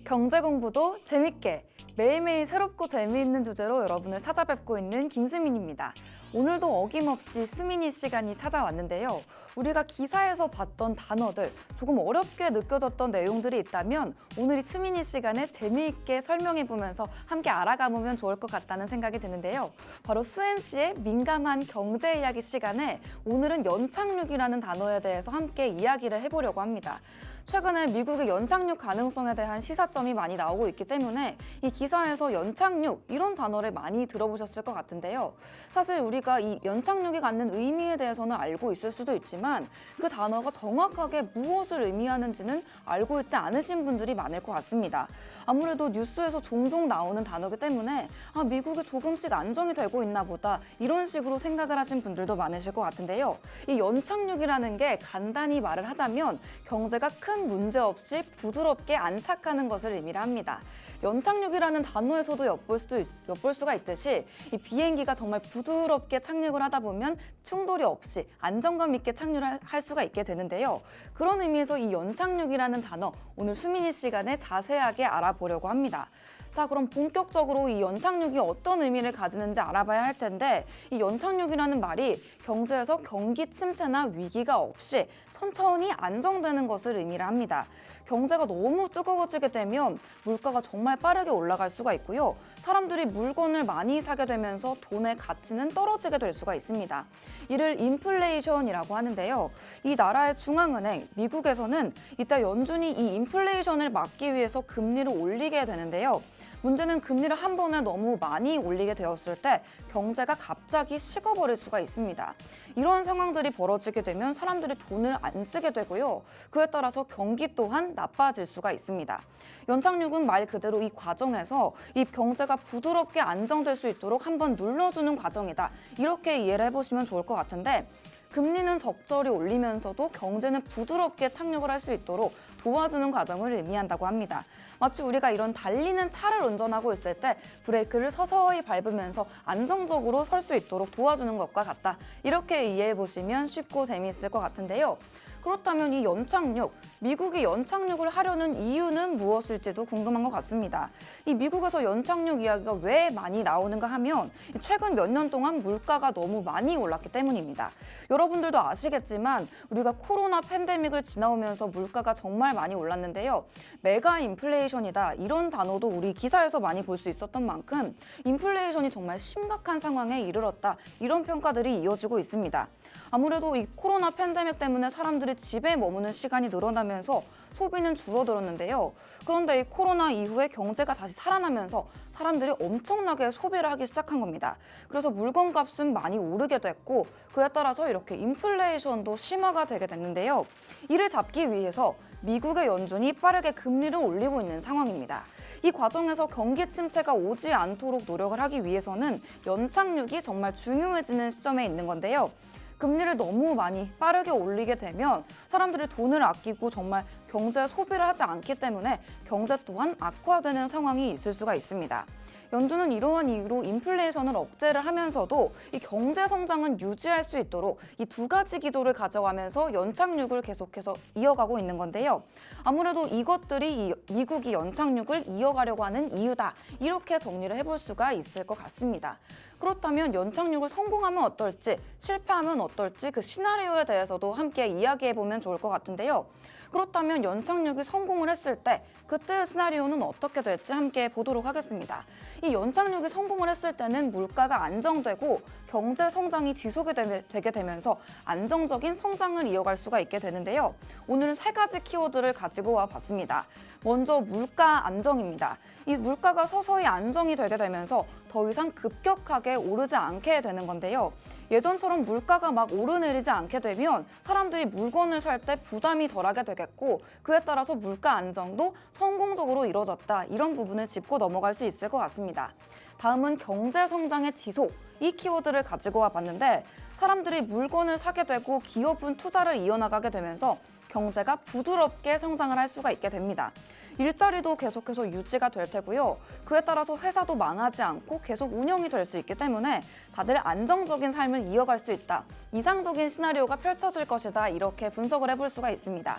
경제 공부도 재밌게 매일매일 새롭고 재미있는 주제로 여러분을 찾아뵙고 있는 김수민입니다. 오늘도 어김없이 수민이 시간이 찾아왔는데요. 우리가 기사에서 봤던 단어들, 조금 어렵게 느껴졌던 내용들이 있다면 오늘 이 수민이 시간에 재미있게 설명해보면서 함께 알아가보면 좋을 것 같다는 생각이 드는데요. 바로 수MC의 민감한 경제 이야기 시간에 오늘은 연착륙이라는 단어에 대해서 함께 이야기를 해보려고 합니다. 최근에 미국의 연착륙 가능성에 대한 시사점이 많이 나오고 있기 때문에 이 기사에서 연착륙 이런 단어를 많이 들어보셨을 것 같은데요. 사실 우리가 이 연착륙이 갖는 의미에 대해서는 알고 있을 수도 있지만 그 단어가 정확하게 무엇을 의미하는지는 알고 있지 않으신 분들이 많을 것 같습니다. 아무래도 뉴스에서 종종 나오는 단어이기 때문에 미국이 조금씩 안정이 되고 있나 보다 이런 식으로 생각을 하신 분들도 많으실 것 같은데요. 이 연착륙이라는 게 간단히 말을 하자면 경제가 큰 큰 문제 없이 부드럽게 안착하는 것을 의미를 합니다. 연착륙이라는 단어에서도 엿볼 수가 있듯이 이 비행기가 정말 부드럽게 착륙을 하다 보면 충돌이 없이 안정감 있게 착륙을 할 수가 있게 되는데요. 그런 의미에서 이 연착륙이라는 단어 오늘 수민이 시간에 자세하게 알아보려고 합니다. 자, 그럼 본격적으로 이 연착륙이 어떤 의미를 가지는지 알아봐야 할 텐데 이 연착륙이라는 말이 경제에서 경기 침체나 위기가 없이 천천히 안정되는 것을 의미를 합니다. 경제가 너무 뜨거워지게 되면 물가가 정말 빠르게 올라갈 수가 있고요. 사람들이 물건을 많이 사게 되면서 돈의 가치는 떨어지게 될 수가 있습니다. 이를 인플레이션이라고 하는데요. 이 나라의 중앙은행, 미국에서는 이때 연준이 이 인플레이션을 막기 위해서 금리를 올리게 되는데요. 문제는 금리를 한 번에 너무 많이 올리게 되었을 때 경제가 갑자기 식어버릴 수가 있습니다. 이런 상황들이 벌어지게 되면 사람들이 돈을 안 쓰게 되고요. 그에 따라서 경기 또한 나빠질 수가 있습니다. 연착륙은 말 그대로 이 과정에서 이 경제가 부드럽게 안정될 수 있도록 한번 눌러주는 과정이다. 이렇게 이해를 해보시면 좋을 것 같은데 금리는 적절히 올리면서도 경제는 부드럽게 착륙을 할 수 있도록 도와주는 과정을 의미한다고 합니다. 마치 우리가 이런 달리는 차를 운전하고 있을 때 브레이크를 서서히 밟으면서 안정적으로 설 수 있도록 도와주는 것과 같다. 이렇게 이해해 보시면 쉽고 재미있을 것 같은데요. 그렇다면 이 연착륙, 미국이 연착륙을 하려는 이유는 무엇일지도 궁금한 것 같습니다. 이 미국에서 연착륙 이야기가 왜 많이 나오는가 하면 최근 몇 년 동안 물가가 너무 많이 올랐기 때문입니다. 여러분들도 아시겠지만 우리가 코로나 팬데믹을 지나오면서 물가가 정말 많이 올랐는데요. 메가 인플레이션이다 이런 단어도 우리 기사에서 많이 볼 수 있었던 만큼 인플레이션이 정말 심각한 상황에 이르렀다 이런 평가들이 이어지고 있습니다. 아무래도 이 코로나 팬데믹 때문에 사람들이 집에 머무는 시간이 늘어나면서 소비는 줄어들었는데요. 그런데 이 코로나 이후에 경제가 다시 살아나면서 사람들이 엄청나게 소비를 하기 시작한 겁니다. 그래서 물건값은 많이 오르게 됐고 그에 따라서 이렇게 인플레이션도 심화가 되게 됐는데요. 이를 잡기 위해서 미국의 연준이 빠르게 금리를 올리고 있는 상황입니다. 이 과정에서 경기 침체가 오지 않도록 노력을 하기 위해서는 연착륙이 정말 중요해지는 시점에 있는 건데요. 금리를 너무 많이 빠르게 올리게 되면 사람들이 돈을 아끼고 정말 경제 소비를 하지 않기 때문에 경제 또한 악화되는 상황이 있을 수가 있습니다. 연준은 이러한 이유로 인플레이션을 억제를 하면서도 이 경제 성장은 유지할 수 있도록 이 두 가지 기조를 가져가면서 연착륙을 계속해서 이어가고 있는 건데요. 아무래도 이것들이 미국이 연착륙을 이어가려고 하는 이유다. 이렇게 정리를 해볼 수가 있을 것 같습니다. 그렇다면 연착륙을 성공하면 어떨지, 실패하면 어떨지 그 시나리오에 대해서도 함께 이야기해보면 좋을 것 같은데요. 그렇다면 연착륙이 성공을 했을 때 그때의 시나리오는 어떻게 될지 함께 보도록 하겠습니다. 이 연착륙이 성공을 했을 때는 물가가 안정되고 경제 성장이 지속이 되게 되면서 안정적인 성장을 이어갈 수가 있게 되는데요. 오늘은 세 가지 키워드를 가지고 와 봤습니다. 먼저 물가 안정입니다. 이 물가가 서서히 안정이 되게 되면서 더 이상 급격하게 오르지 않게 되는 건데요. 예전처럼 물가가 막 오르내리지 않게 되면 사람들이 물건을 살 때 부담이 덜하게 되겠고 그에 따라서 물가 안정도 성공적으로 이루어졌다. 이런 부분을 짚고 넘어갈 수 있을 것 같습니다. 다음은 경제 성장의 지속, 이 키워드를 가지고 와 봤는데 사람들이 물건을 사게 되고 기업은 투자를 이어나가게 되면서 경제가 부드럽게 성장을 할 수가 있게 됩니다. 일자리도 계속해서 유지가 될 테고요. 그에 따라서 회사도 망하지 않고 계속 운영이 될 수 있기 때문에 다들 안정적인 삶을 이어갈 수 있다. 이상적인 시나리오가 펼쳐질 것이다. 이렇게 분석을 해볼 수가 있습니다.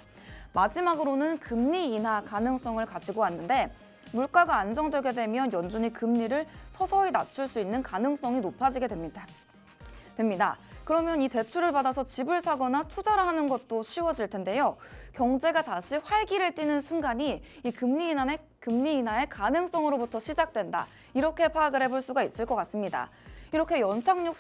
마지막으로는 금리 인하 가능성을 가지고 왔는데 물가가 안정되게 되면 연준이 금리를 서서히 낮출 수 있는 가능성이 높아지게 됩니다. 그러면 이 대출을 받아서 집을 사거나 투자를 하는 것도 쉬워질 텐데요. 경제가 다시 활기를 띠는 순간이 이 금리 인하의 가능성으로부터 시작된다. 이렇게 파악을 해볼 수가 있을 것 같습니다. 이렇게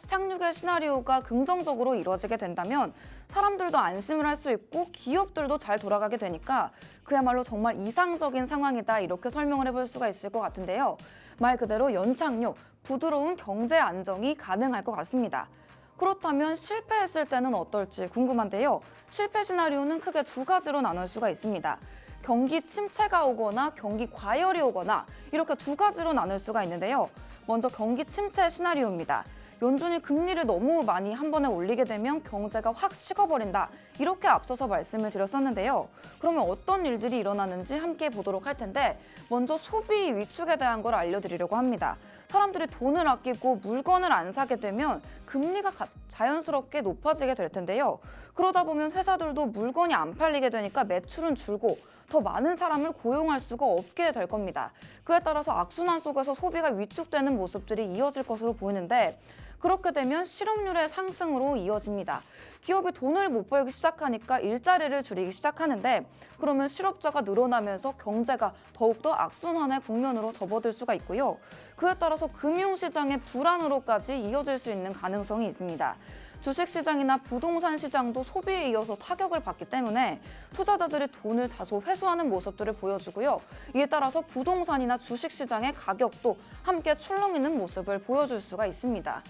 착륙의 시나리오가 긍정적으로 이루어지게 된다면 사람들도 안심을 할 수 있고 기업들도 잘 돌아가게 되니까 그야말로 정말 이상적인 상황이다. 이렇게 설명을 해볼 수가 있을 것 같은데요. 말 그대로 연착륙, 부드러운 경제 안정이 가능할 것 같습니다. 그렇다면 실패했을 때는 어떨지 궁금한데요. 실패 시나리오는 크게 두 가지로 나눌 수가 있습니다. 경기 침체가 오거나 경기 과열이 오거나 이렇게 두 가지로 나눌 수가 있는데요. 먼저 경기 침체 시나리오입니다. 연준이 금리를 너무 많이 한 번에 올리게 되면 경제가 확 식어버린다. 이렇게 앞서서 말씀을 드렸었는데요. 그러면 어떤 일들이 일어나는지 함께 보도록 할 텐데 먼저 소비 위축에 대한 걸 알려드리려고 합니다. 사람들이 돈을 아끼고 물건을 안 사게 되면 금리가 자연스럽게 높아지게 될 텐데요. 그러다 보면 회사들도 물건이 안 팔리게 되니까 매출은 줄고 더 많은 사람을 고용할 수가 없게 될 겁니다. 그에 따라서 악순환 속에서 소비가 위축되는 모습들이 이어질 것으로 보이는데 그렇게 되면 실업률의 상승으로 이어집니다. 기업이 돈을 못 벌기 시작하니까 일자리를 줄이기 시작하는데 그러면 실업자가 늘어나면서 경제가 더욱더 악순환의 국면으로 접어들 수가 있고요. 그에 따라서 금융시장의 불안으로까지 이어질 수 있는 가능성이 있습니다. 주식시장이나 부동산 시장도 소비에 이어서 타격을 받기 때문에 투자자들이 돈을 다소 회수하는 모습들을 보여주고요. 이에 따라서 부동산이나 주식시장의 가격도 함께 출렁이는 모습을 보여줄 수가 있습니다.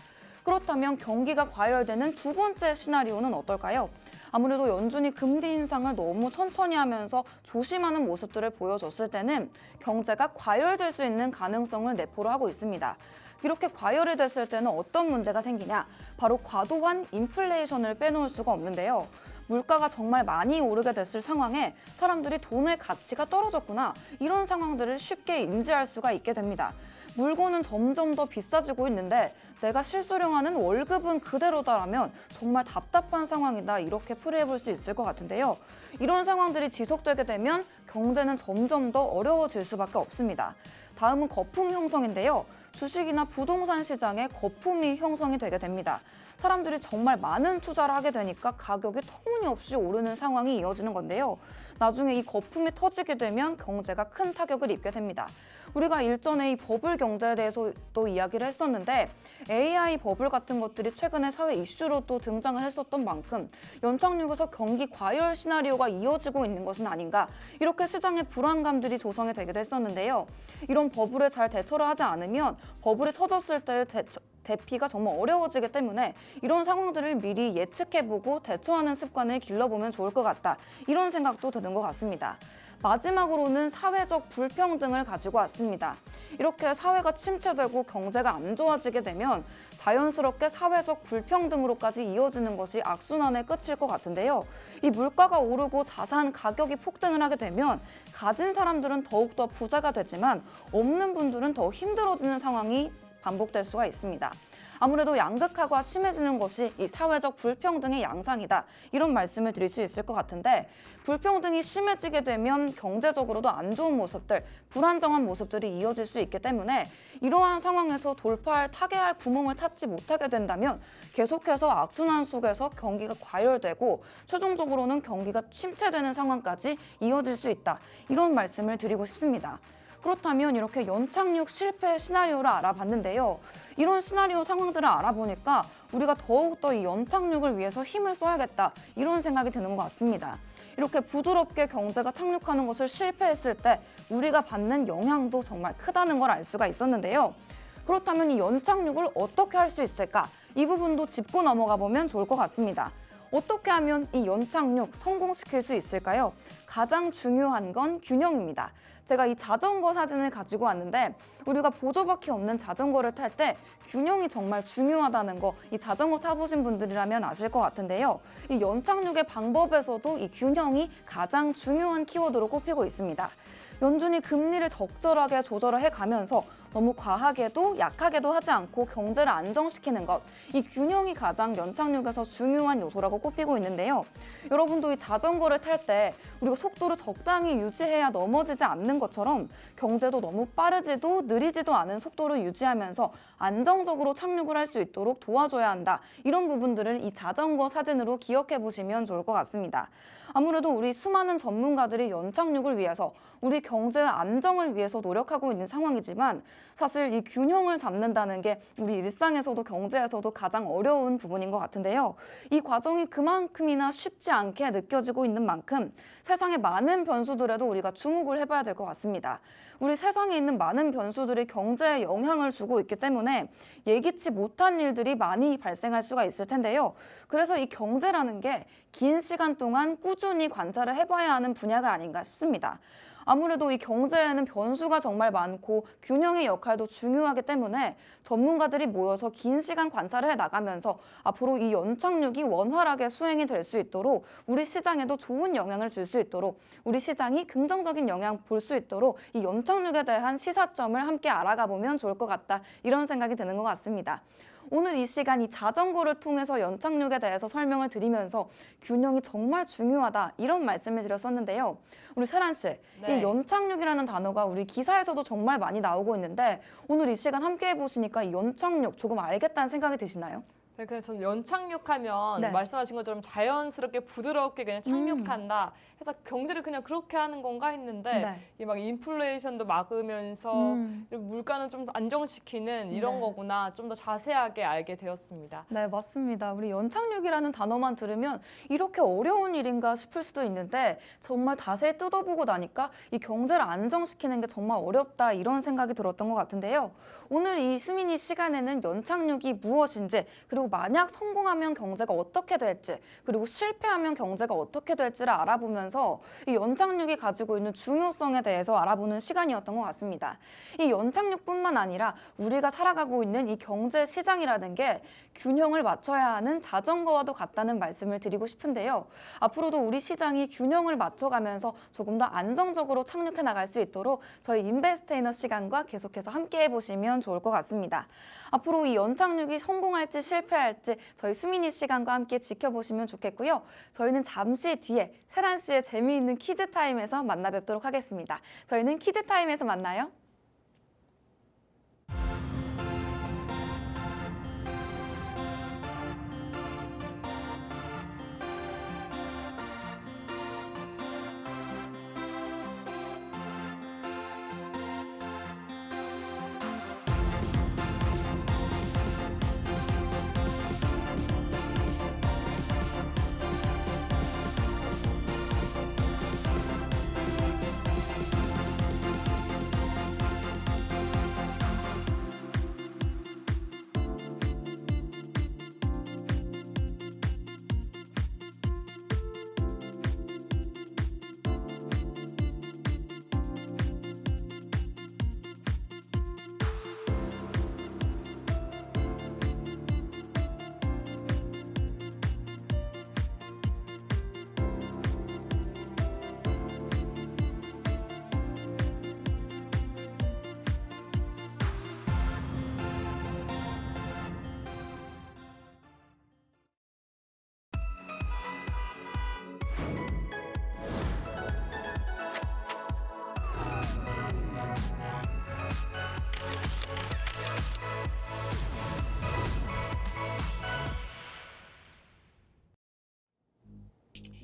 그렇다면 경기가 과열되는 두 번째 시나리오는 어떨까요? 아무래도 연준이 금리 인상을 너무 천천히 하면서 조심하는 모습들을 보여줬을 때는 경제가 과열될 수 있는 가능성을 내포를 하고 있습니다. 이렇게 과열이 됐을 때는 어떤 문제가 생기냐? 바로 과도한 인플레이션을 빼놓을 수가 없는데요. 물가가 정말 많이 오르게 됐을 상황에 사람들이 돈의 가치가 떨어졌구나 이런 상황들을 쉽게 인지할 수가 있게 됩니다. 물건은 점점 더 비싸지고 있는데 내가 실수령하는 월급은 그대로다라면 정말 답답한 상황이다 이렇게 풀이해 볼 수 있을 것 같은데요. 이런 상황들이 지속되게 되면 경제는 점점 더 어려워질 수밖에 없습니다. 다음은 거품 형성인데요. 주식이나 부동산 시장에 거품이 형성이 되게 됩니다. 사람들이 정말 많은 투자를 하게 되니까 가격이 터무니없이 오르는 상황이 이어지는 건데요. 나중에 이 거품이 터지게 되면 경제가 큰 타격을 입게 됩니다. 우리가 일전에 이 버블 경제에 대해서 또 이야기를 했었는데 AI 버블 같은 것들이 최근에 사회 이슈로 또 등장을 했었던 만큼 연착륙에서 경기 과열 시나리오가 이어지고 있는 것은 아닌가 이렇게 시장의 불안감들이 조성이 되기도 했었는데요. 이런 버블에 잘 대처를 하지 않으면 버블이 터졌을 때의 대피가 정말 어려워지기 때문에 이런 상황들을 미리 예측해보고 대처하는 습관을 길러보면 좋을 것 같다. 이런 생각도 드는 것 같습니다. 마지막으로는 사회적 불평등을 가지고 왔습니다. 이렇게 사회가 침체되고 경제가 안 좋아지게 되면 자연스럽게 사회적 불평등으로까지 이어지는 것이 악순환의 끝일 것 같은데요. 이 물가가 오르고 자산 가격이 폭등을 하게 되면 가진 사람들은 더욱더 부자가 되지만 없는 분들은 더 힘들어지는 상황이 반복될 수가 있습니다. 아무래도 양극화가 심해지는 것이 이 사회적 불평등의 양상이다. 이런 말씀을 드릴 수 있을 것 같은데 불평등이 심해지게 되면 경제적으로도 안 좋은 모습들, 불안정한 모습들이 이어질 수 있기 때문에 이러한 상황에서 돌파할 타개할 구멍을 찾지 못하게 된다면 계속해서 악순환 속에서 경기가 과열되고 최종적으로는 경기가 침체되는 상황까지 이어질 수 있다. 이런 말씀을 드리고 싶습니다. 그렇다면 이렇게 연착륙 실패 시나리오를 알아봤는데요. 이런 시나리오 상황들을 알아보니까 우리가 더욱더 이 연착륙을 위해서 힘을 써야겠다 이런 생각이 드는 것 같습니다. 이렇게 부드럽게 경제가 착륙하는 것을 실패했을 때 우리가 받는 영향도 정말 크다는 걸 알 수가 있었는데요. 그렇다면 이 연착륙을 어떻게 할 수 있을까? 이 부분도 짚고 넘어가 보면 좋을 것 같습니다. 어떻게 하면 이 연착륙 성공시킬 수 있을까요? 가장 중요한 건 균형입니다. 제가 이 자전거 사진을 가지고 왔는데 우리가 보조바퀴 없는 자전거를 탈 때 균형이 정말 중요하다는 거 이 자전거 타보신 분들이라면 아실 것 같은데요. 이 연착륙의 방법에서도 이 균형이 가장 중요한 키워드로 꼽히고 있습니다. 연준이 금리를 적절하게 조절을 해가면서 너무 과하게도 약하게도 하지 않고 경제를 안정시키는 것, 이 균형이 가장 연착륙에서 중요한 요소라고 꼽히고 있는데요. 여러분도 이 자전거를 탈 때 우리가 속도를 적당히 유지해야 넘어지지 않는 것처럼 경제도 너무 빠르지도 느리지도 않은 속도를 유지하면서 안정적으로 착륙을 할 수 있도록 도와줘야 한다. 이런 부분들을 이 자전거 사진으로 기억해 보시면 좋을 것 같습니다. 아무래도 우리 수많은 전문가들이 연착륙을 위해서 우리 경제의 안정을 위해서 노력하고 있는 상황이지만 사실 이 균형을 잡는다는 게 우리 일상에서도 경제에서도 가장 어려운 부분인 것 같은데요. 이 과정이 그만큼이나 쉽지 않게 느껴지고 있는 만큼 세상의 많은 변수들에도 우리가 주목을 해봐야 될 것 같습니다. 우리 세상에 있는 많은 변수들이 경제에 영향을 주고 있기 때문에 예기치 못한 일들이 많이 발생할 수가 있을 텐데요. 그래서 이 경제라는 게 긴 시간 동안 꾸준히 관찰을 해봐야 하는 분야가 아닌가 싶습니다. 아무래도 이 경제에는 변수가 정말 많고 균형의 역할도 중요하기 때문에 전문가들이 모여서 긴 시간 관찰을 해 나가면서 앞으로 이 연착륙이 원활하게 수행이 될 수 있도록 우리 시장에도 좋은 영향을 줄 수 있도록 우리 시장이 긍정적인 영향 볼 수 있도록 이 연착륙에 대한 시사점을 함께 알아가 보면 좋을 것 같다. 이런 생각이 드는 것 같습니다. 오늘 이 시간 이 자전거를 통해서 연착륙에 대해서 설명을 드리면서 균형이 정말 중요하다 이런 말씀을 드렸었는데요. 우리 세란 씨, 네. 이 연착륙이라는 단어가 우리 기사에서도 정말 많이 나오고 있는데 오늘 이 시간 함께 해보시니까 이 연착륙 조금 알겠다는 생각이 드시나요? 네, 그냥 저는 연착륙하면 네. 말씀하신 것처럼 자연스럽게 부드럽게 그냥 착륙한다 해서 경제를 그냥 그렇게 하는 건가 했는데 네. 이 막 인플레이션도 막으면서 물가는 좀 안정시키는 이런 네. 거구나 좀 더 자세하게 알게 되었습니다. 네, 맞습니다. 우리 연착륙이라는 단어만 들으면 이렇게 어려운 일인가 싶을 수도 있는데 정말 자세히 뜯어보고 나니까 이 경제를 안정시키는 게 정말 어렵다 이런 생각이 들었던 것 같은데요. 오늘 이 수민이 시간에는 연착륙이 무엇인지 그리고 만약 성공하면 경제가 어떻게 될지 그리고 실패하면 경제가 어떻게 될지를 알아보면서 이 연착륙이 가지고 있는 중요성에 대해서 알아보는 시간이었던 것 같습니다. 이 연착륙뿐만 아니라 우리가 살아가고 있는 이 경제 시장이라는 게 균형을 맞춰야 하는 자전거와도 같다는 말씀을 드리고 싶은데요. 앞으로도 우리 시장이 균형을 맞춰가면서 조금 더 안정적으로 착륙해 나갈 수 있도록 저희 인베스테이너 시간과 계속해서 함께 해보시면 좋을 것 같습니다. 앞으로 이 연착륙이 성공할지 실패할지 저희 수민이 시간과 함께 지켜보시면 좋겠고요. 저희는 잠시 뒤에 세란 씨의 재미있는 퀴즈 타임에서 만나 뵙도록 하겠습니다. 저희는 퀴즈 타임에서 만나요.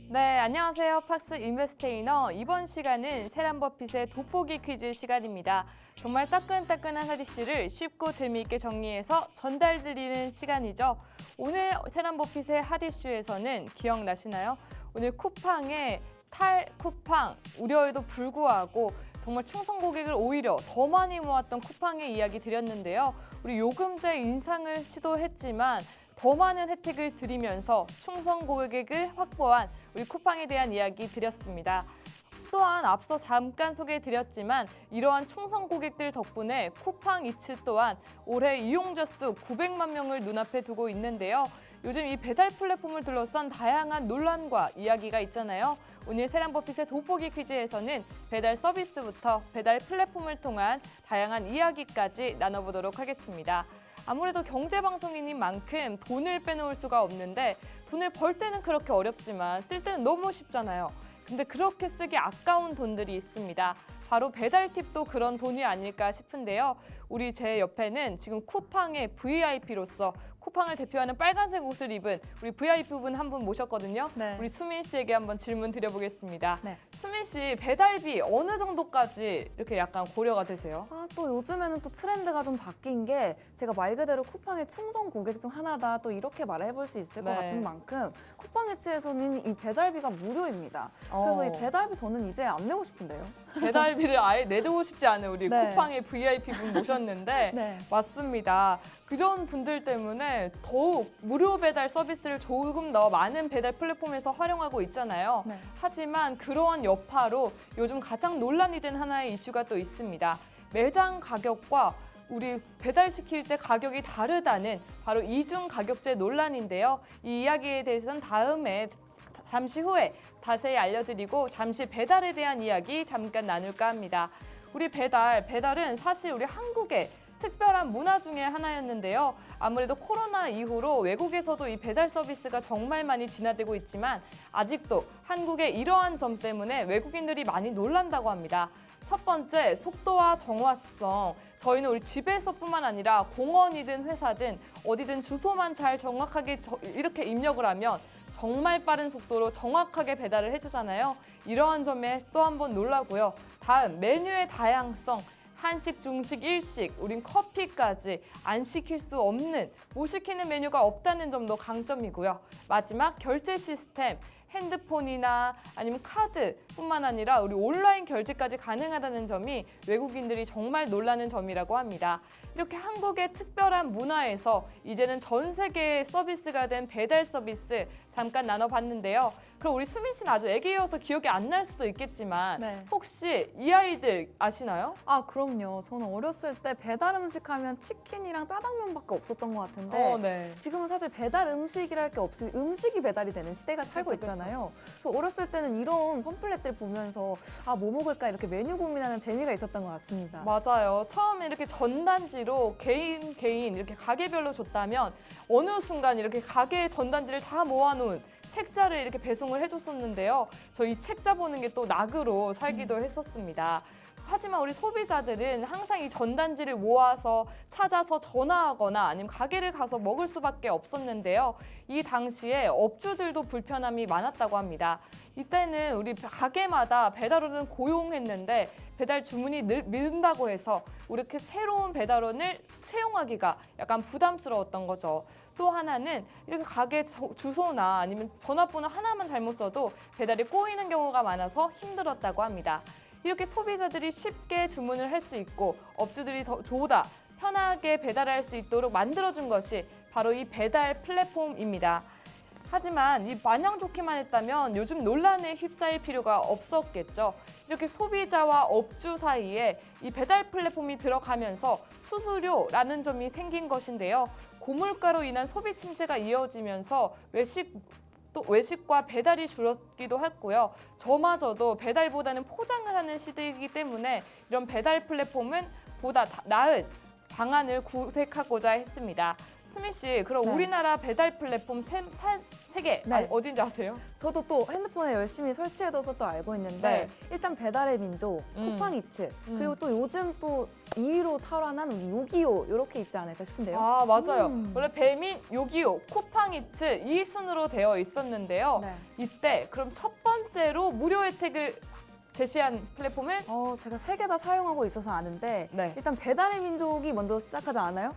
네, 안녕하세요. 팍스 인베스테이너. 이번 시간은 세란 버핏의 돋보기 퀴즈 시간입니다. 정말 따끈따끈한 하디슈를 쉽고 재미있게 정리해서 전달드리는 시간이죠. 오늘 세란 버핏의 하디슈에서는 기억나시나요? 오늘 쿠팡의 탈쿠팡 우려에도 불구하고 정말 충성 고객을 오히려 더 많이 모았던 쿠팡의 이야기 드렸는데요. 우리 요금제 인상을 시도했지만 더 많은 혜택을 드리면서 충성 고객을 확보한 우리 쿠팡에 대한 이야기 드렸습니다. 또한 앞서 잠깐 소개해드렸지만 이러한 충성 고객들 덕분에 쿠팡 이츠 또한 올해 이용자 수 900만 명을 눈앞에 두고 있는데요. 요즘 이 배달 플랫폼을 둘러싼 다양한 논란과 이야기가 있잖아요. 오늘 세란 버핏의 돋보기 퀴즈에서는 배달 서비스부터 배달 플랫폼을 통한 다양한 이야기까지 나눠보도록 하겠습니다. 아무래도 경제방송인인 만큼 돈을 빼놓을 수가 없는데 돈을 벌 때는 그렇게 어렵지만 쓸 때는 너무 쉽잖아요. 근데 그렇게 쓰기 아까운 돈들이 있습니다. 바로 배달 팁도 그런 돈이 아닐까 싶은데요. 우리 제 옆에는 지금 쿠팡의 VIP로서 쿠팡을 대표하는 빨간색 옷을 입은 우리 VIP분 한 분 모셨거든요. 네. 우리 수민 씨에게 한번 질문 드려보겠습니다. 네. 수민 씨, 배달비 어느 정도까지 이렇게 약간 고려가 되세요? 또 요즘에는 또 트렌드가 좀 바뀐 게 제가 말 그대로 쿠팡의 충성 고객 중 하나다 또 이렇게 말해볼 수 있을 것 네. 같은 만큼 쿠팡 엣지에서는 이 배달비가 무료입니다. 그래서 이 배달비 저는 이제 안 내고 싶은데요. 배달비 배달비를 아예 내주고 싶지 않은 우리 네. 쿠팡의 VIP 분 모셨는데 네. 맞습니다. 그런 분들 때문에 더욱 무료 배달 서비스를 조금 더 많은 배달 플랫폼에서 활용하고 있잖아요. 네. 하지만 그러한 여파로 요즘 가장 논란이 된 하나의 이슈가 또 있습니다. 매장 가격과 우리 배달시킬 때 가격이 다르다는 바로 이중 가격제 논란인데요. 이 이야기에 대해서는 잠시 후에 자세히 알려드리고 잠시 배달에 대한 이야기 잠깐 나눌까 합니다. 우리 배달은 사실 우리 한국의 특별한 문화 중에 하나였는데요. 아무래도 코로나 이후로 외국에서도 이 배달 서비스가 정말 많이 진화되고 있지만 아직도 한국의 이러한 점 때문에 외국인들이 많이 놀란다고 합니다. 첫 번째, 속도와 정확성. 저희는 우리 집에서뿐만 아니라 공원이든 회사든 어디든 주소만 잘 정확하게 이렇게 입력을 하면 정말 빠른 속도로 정확하게 배달을 해주잖아요. 이러한 점에 또 한 번 놀라고요. 다음, 메뉴의 다양성. 한식, 중식, 일식, 우린 커피까지 안 시킬 수 없는, 못 시키는 메뉴가 없다는 점도 강점이고요. 마지막, 결제 시스템. 핸드폰이나 아니면 카드뿐만 아니라 우리 온라인 결제까지 가능하다는 점이 외국인들이 정말 놀라는 점이라고 합니다. 이렇게 한국의 특별한 문화에서 이제는 전 세계의 서비스가 된 배달 서비스 잠깐 나눠봤는데요. 그럼 우리 수민 씨는 아주 애기여서 기억이 안 날 수도 있겠지만 네. 혹시 이 아이들 아시나요? 아, 그럼요. 저는 어렸을 때 배달 음식 하면 치킨이랑 짜장면밖에 없었던 것 같은데 네. 지금은 사실 배달 음식이랄 게 없으면 음식이 배달이 되는 시대가 살고 그쵸, 그쵸. 있잖아요. 그래서 어렸을 때는 이런 팜플렛들 보면서 뭐 먹을까 이렇게 메뉴 고민하는 재미가 있었던 것 같습니다. 맞아요. 처음에 이렇게 전단지로 개인 이렇게 가게별로 줬다면 어느 순간 이렇게 가게 전단지를 다 모아놓은 책자를 이렇게 배송을 해줬었는데요. 저 이 책자 보는 게 또 낙으로 살기도 했었습니다. 하지만 우리 소비자들은 항상 이 전단지를 모아서 찾아서 전화하거나 아니면 가게를 가서 먹을 수밖에 없었는데요. 이 당시에 업주들도 불편함이 많았다고 합니다. 이때는 우리 가게마다 배달원을 고용했는데 배달 주문이 늘다고 해서 이렇게 새로운 배달원을 채용하기가 약간 부담스러웠던 거죠. 또 하나는 이렇게 가게 주소나 아니면 전화번호 하나만 잘못 써도 배달이 꼬이는 경우가 많아서 힘들었다고 합니다. 이렇게 소비자들이 쉽게 주문을 할 수 있고 업주들이 보다 편하게 배달할 수 있도록 만들어준 것이 바로 이 배달 플랫폼입니다. 하지만 이 마냥 좋기만 했다면 요즘 논란에 휩싸일 필요가 없었겠죠. 이렇게 소비자와 업주 사이에 이 배달 플랫폼이 들어가면서 수수료라는 점이 생긴 것인데요. 고물가로 인한 소비 침체가 이어지면서 외식과 배달이 줄었기도 했고요. 저마저도 배달보다는 포장을 하는 시대이기 때문에 이런 배달 플랫폼은 보다 나은 방안을 구색하고자 했습니다. 수민 씨, 그럼 네. 우리나라 배달 플랫폼 세 개 네. 어딘지 아세요? 저도 또 핸드폰에 열심히 설치해둬서 또 알고 있는데 네. 일단 배달의 민족, 쿠팡이츠 그리고 또 요즘 또 2위로 탈환한 우리 요기요 이렇게 있지 않을까 싶은데요. 아, 맞아요. 원래 배민, 요기요, 쿠팡이츠 이 순으로 되어 있었는데요. 네. 이때 그럼 첫 번째로 무료 혜택을 제시한 플랫폼은 제가 세 개 다 사용하고 있어서 아는데 네. 일단 배달의 민족이 먼저 시작하지 않아요?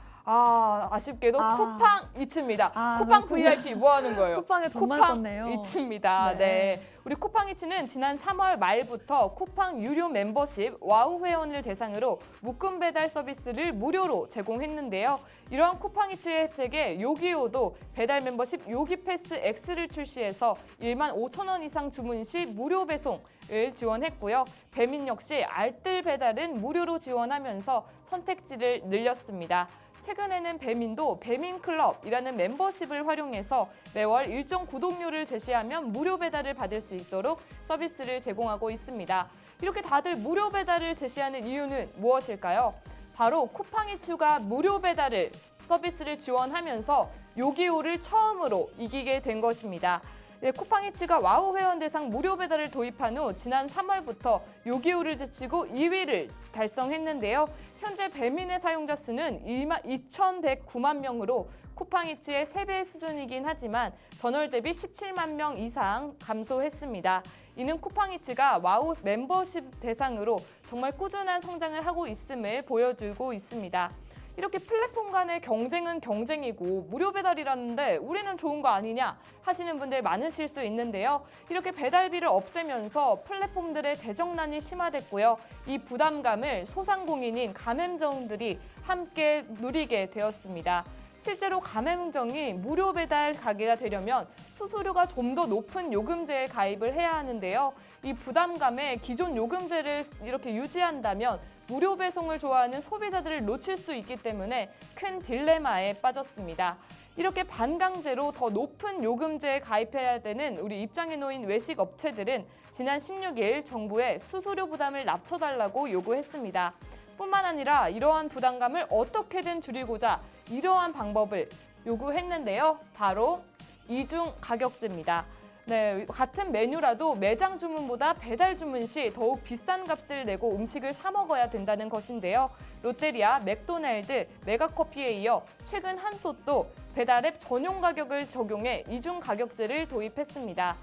아쉽게도 아. 쿠팡이츠입니다. 쿠팡 그렇군요. VIP 뭐 하는 거예요? 쿠팡에 돈만 썼네요. 쿠팡이츠입니다. 네. 네. 우리 쿠팡이츠는 지난 3월 말부터 쿠팡 유료 멤버십 와우 회원을 대상으로 묶음 배달 서비스를 무료로 제공했는데요. 이러한 쿠팡이츠의 혜택에 요기요도 배달 멤버십 요기 패스 X를 출시해서 1만 5천 원 이상 주문 시 무료 배송을 지원했고요. 배민 역시 알뜰 배달은 무료로 지원하면서 선택지를 늘렸습니다. 최근에는 배민도 배민클럽이라는 멤버십을 활용해서 매월 일정 구독료를 제시하면 무료 배달을 받을 수 있도록 서비스를 제공하고 있습니다. 이렇게 다들 무료 배달을 제시하는 이유는 무엇일까요? 바로 쿠팡이츠가 무료 배달을 서비스를 지원하면서 요기요를 처음으로 이기게 된 것입니다. 네, 쿠팡이츠가 와우 회원 대상 무료 배달을 도입한 후 지난 3월부터 요기요를 제치고 2위를 달성했는데요. 현재 배민의 사용자 수는 2,109만 명으로 쿠팡이츠의 3배 수준이긴 하지만 전월 대비 17만 명 이상 감소했습니다. 이는 쿠팡이츠가 와우 멤버십 대상으로 정말 꾸준한 성장을 하고 있음을 보여주고 있습니다. 이렇게 플랫폼 간의 경쟁은 경쟁이고 무료 배달이라는데 우리는 좋은 거 아니냐 하시는 분들 많으실 수 있는데요. 이렇게 배달비를 없애면서 플랫폼들의 재정난이 심화됐고요. 이 부담감을 소상공인인 가맹점들이 함께 누리게 되었습니다. 실제로 가맹점이 무료 배달 가게가 되려면 수수료가 좀 더 높은 요금제에 가입을 해야 하는데요. 이 부담감에 기존 요금제를 이렇게 유지한다면 무료 배송을 좋아하는 소비자들을 놓칠 수 있기 때문에 큰 딜레마에 빠졌습니다. 이렇게 반강제로 더 높은 요금제에 가입해야 되는 우리 입장에 놓인 외식 업체들은 지난 16일 정부에 수수료 부담을 낮춰달라고 요구했습니다. 뿐만 아니라 이러한 부담감을 어떻게든 줄이고자 이러한 방법을 요구했는데요. 바로 이중 가격제입니다. 네, 같은 메뉴라도 매장 주문보다 배달 주문 시 더욱 비싼 값을 내고 음식을 사 먹어야 된다는 것인데요. 롯데리아, 맥도날드, 메가커피에 이어 최근 한솥도 배달앱 전용 가격을 적용해 이중 가격제를 도입했습니다.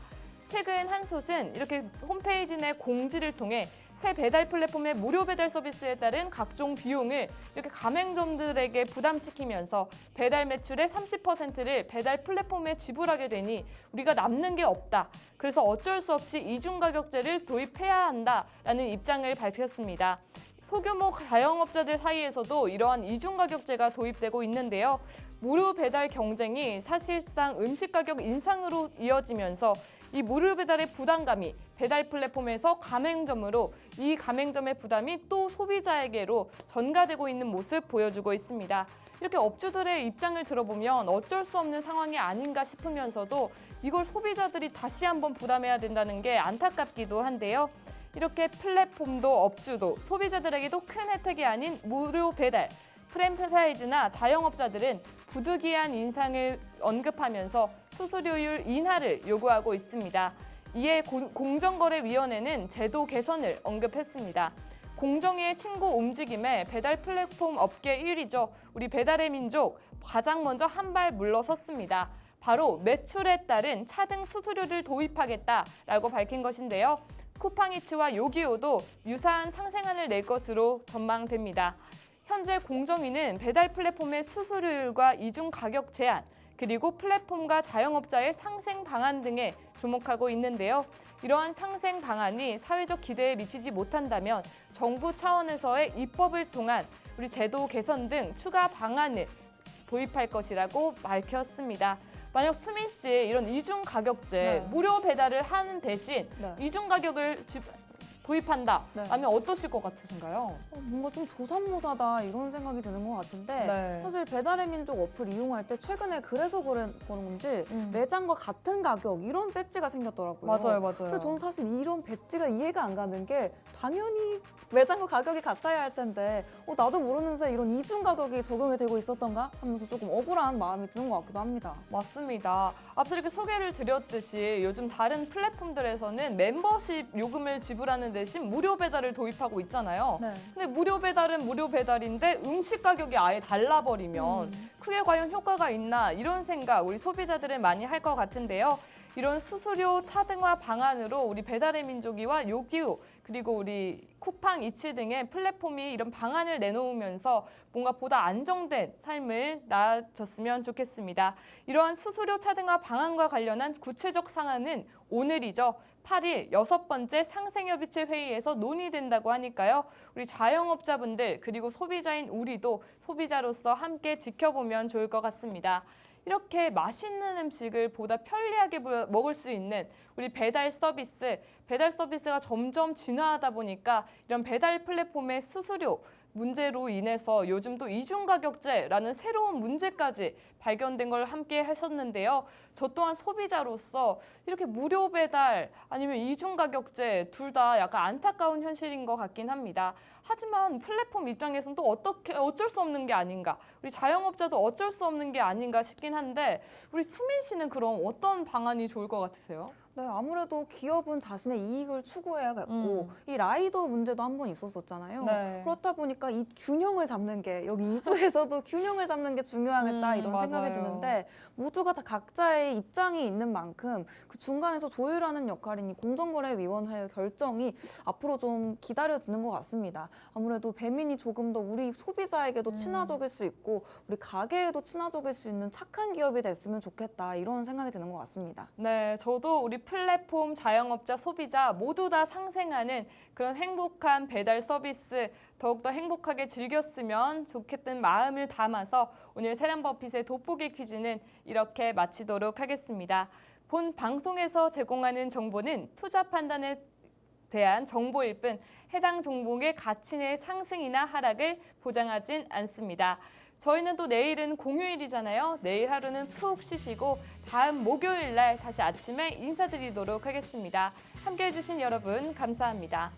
최근 한솥은 이렇게 홈페이지 내 공지를 통해 새 배달 플랫폼의 무료 배달 서비스에 따른 각종 비용을 이렇게 가맹점들에게 부담시키면서 배달 매출의 30%를 배달 플랫폼에 지불하게 되니 우리가 남는 게 없다. 그래서 어쩔 수 없이 이중 가격제를 도입해야 한다라는 입장을 발표했습니다. 소규모 자영업자들 사이에서도 이러한 이중 가격제가 도입되고 있는데요. 무료 배달 경쟁이 사실상 음식 가격 인상으로 이어지면서 이 무료 배달의 부담감이 배달 플랫폼에서 가맹점으로 이 가맹점의 부담이 또 소비자에게로 전가되고 있는 모습 보여주고 있습니다. 이렇게 업주들의 입장을 들어보면 어쩔 수 없는 상황이 아닌가 싶으면서도 이걸 소비자들이 다시 한번 부담해야 된다는 게 안타깝기도 한데요. 이렇게 플랫폼도 업주도 소비자들에게도 큰 혜택이 아닌 무료 배달, 프랜차이즈나 자영업자들은 부득이한 인상을 언급하면서 수수료율 인하를 요구하고 있습니다. 이에 공정거래위원회는 제도 개선을 언급했습니다. 공정위의 신고 움직임에 배달 플랫폼 업계 1위죠. 우리 배달의 민족 가장 먼저 한 발 물러섰습니다. 바로 매출에 따른 차등 수수료를 도입하겠다라고 밝힌 것인데요. 쿠팡이츠와 요기요도 유사한 상생안을 낼 것으로 전망됩니다. 현재 공정위는 배달 플랫폼의 수수료율과 이중 가격 제한, 그리고 플랫폼과 자영업자의 상생 방안 등에 주목하고 있는데요. 이러한 상생 방안이 사회적 기대에 미치지 못한다면 정부 차원에서의 입법을 통한 우리 제도 개선 등 추가 방안을 도입할 것이라고 밝혔습니다. 만약 수민 씨 이런 이중 가격제 네. 무료 배달을 하는 대신 네. 이중 가격을 도입한다 네. 하면 어떠실 것 같으신가요? 뭔가 좀 조삼모사다 이런 생각이 드는 것 같은데 네. 사실 배달의 민족 어플 이용할 때 최근에 그래서 그런 건지 매장과 같은 가격 이런 배지가 생겼더라고요. 맞아요. 근데 저는 사실 이런 배지가 이해가 안 가는 게 당연히 매장과 가격이 같아야 할 텐데 나도 모르는 사이 이런 이중 가격이 적용이 되고 있었던가 하면서 조금 억울한 마음이 드는 것 같기도 합니다. 맞습니다. 앞서 이렇게 소개를 드렸듯이 요즘 다른 플랫폼들에서는 멤버십 요금을 지불하는 대신 무료 배달을 도입하고 있잖아요. 네. 근데 무료 배달은 무료 배달인데 음식 가격이 아예 달라버리면 그게 과연 효과가 있나 이런 생각 우리 소비자들은 많이 할 것 같은데요. 이런 수수료 차등화 방안으로 우리 배달의 민족이와 요기요 그리고 우리 쿠팡 이츠 등의 플랫폼이 이런 방안을 내놓으면서 뭔가 보다 안정된 삶을 나아졌으면 좋겠습니다. 이러한 수수료 차등화 방안과 관련한 구체적 사안은 오늘이죠. 8일 6번째 상생협의체 회의에서 논의된다고 하니까요. 우리 자영업자분들 그리고 소비자인 우리도 소비자로서 함께 지켜보면 좋을 것 같습니다. 이렇게 맛있는 음식을 보다 편리하게 먹을 수 있는 우리 배달 서비스가 점점 진화하다 보니까 이런 배달 플랫폼의 수수료 문제로 인해서 요즘 또 이중가격제라는 새로운 문제까지 발견된 걸 함께 하셨는데요. 저 또한 소비자로서 이렇게 무료 배달 아니면 이중가격제 둘 다 약간 안타까운 현실인 것 같긴 합니다. 하지만 플랫폼 입장에서는 또 어쩔 수 없는 게 아닌가. 우리 자영업자도 어쩔 수 없는 게 아닌가 싶긴 한데 우리 수민 씨는 그럼 어떤 방안이 좋을 것 같으세요? 네, 아무래도 기업은 자신의 이익을 추구해야겠고 이 라이더 문제도 한 번 있었었잖아요. 네. 그렇다 보니까 이 균형을 잡는 게 여기 2부에서도 균형을 잡는 게 중요하겠다 이런 생각이 맞아요. 드는데 모두가 다 각자의 입장이 있는 만큼 그 중간에서 조율하는 역할인 이 공정거래위원회의 결정이 앞으로 좀 기다려지는 것 같습니다. 아무래도 배민이 조금 더 우리 소비자에게도 친화적일 수 있고 우리 가게에도 친화적일 수 있는 착한 기업이 됐으면 좋겠다 이런 생각이 드는 것 같습니다. 네, 저도 우리 플랫폼, 자영업자, 소비자 모두 다 상생하는 그런 행복한 배달 서비스 더욱더 행복하게 즐겼으면 좋겠다는 마음을 담아서 오늘 세란버핏의 돋보기 퀴즈는 이렇게 마치도록 하겠습니다. 본 방송에서 제공하는 정보는 투자 판단에 대한 정보일 뿐 해당 종목의 가치 내 상승이나 하락을 보장하진 않습니다. 저희는 또 내일은 공휴일이잖아요. 내일 하루는 푹 쉬시고 다음 목요일 날 다시 아침에 인사드리도록 하겠습니다. 함께해 주신 여러분 감사합니다.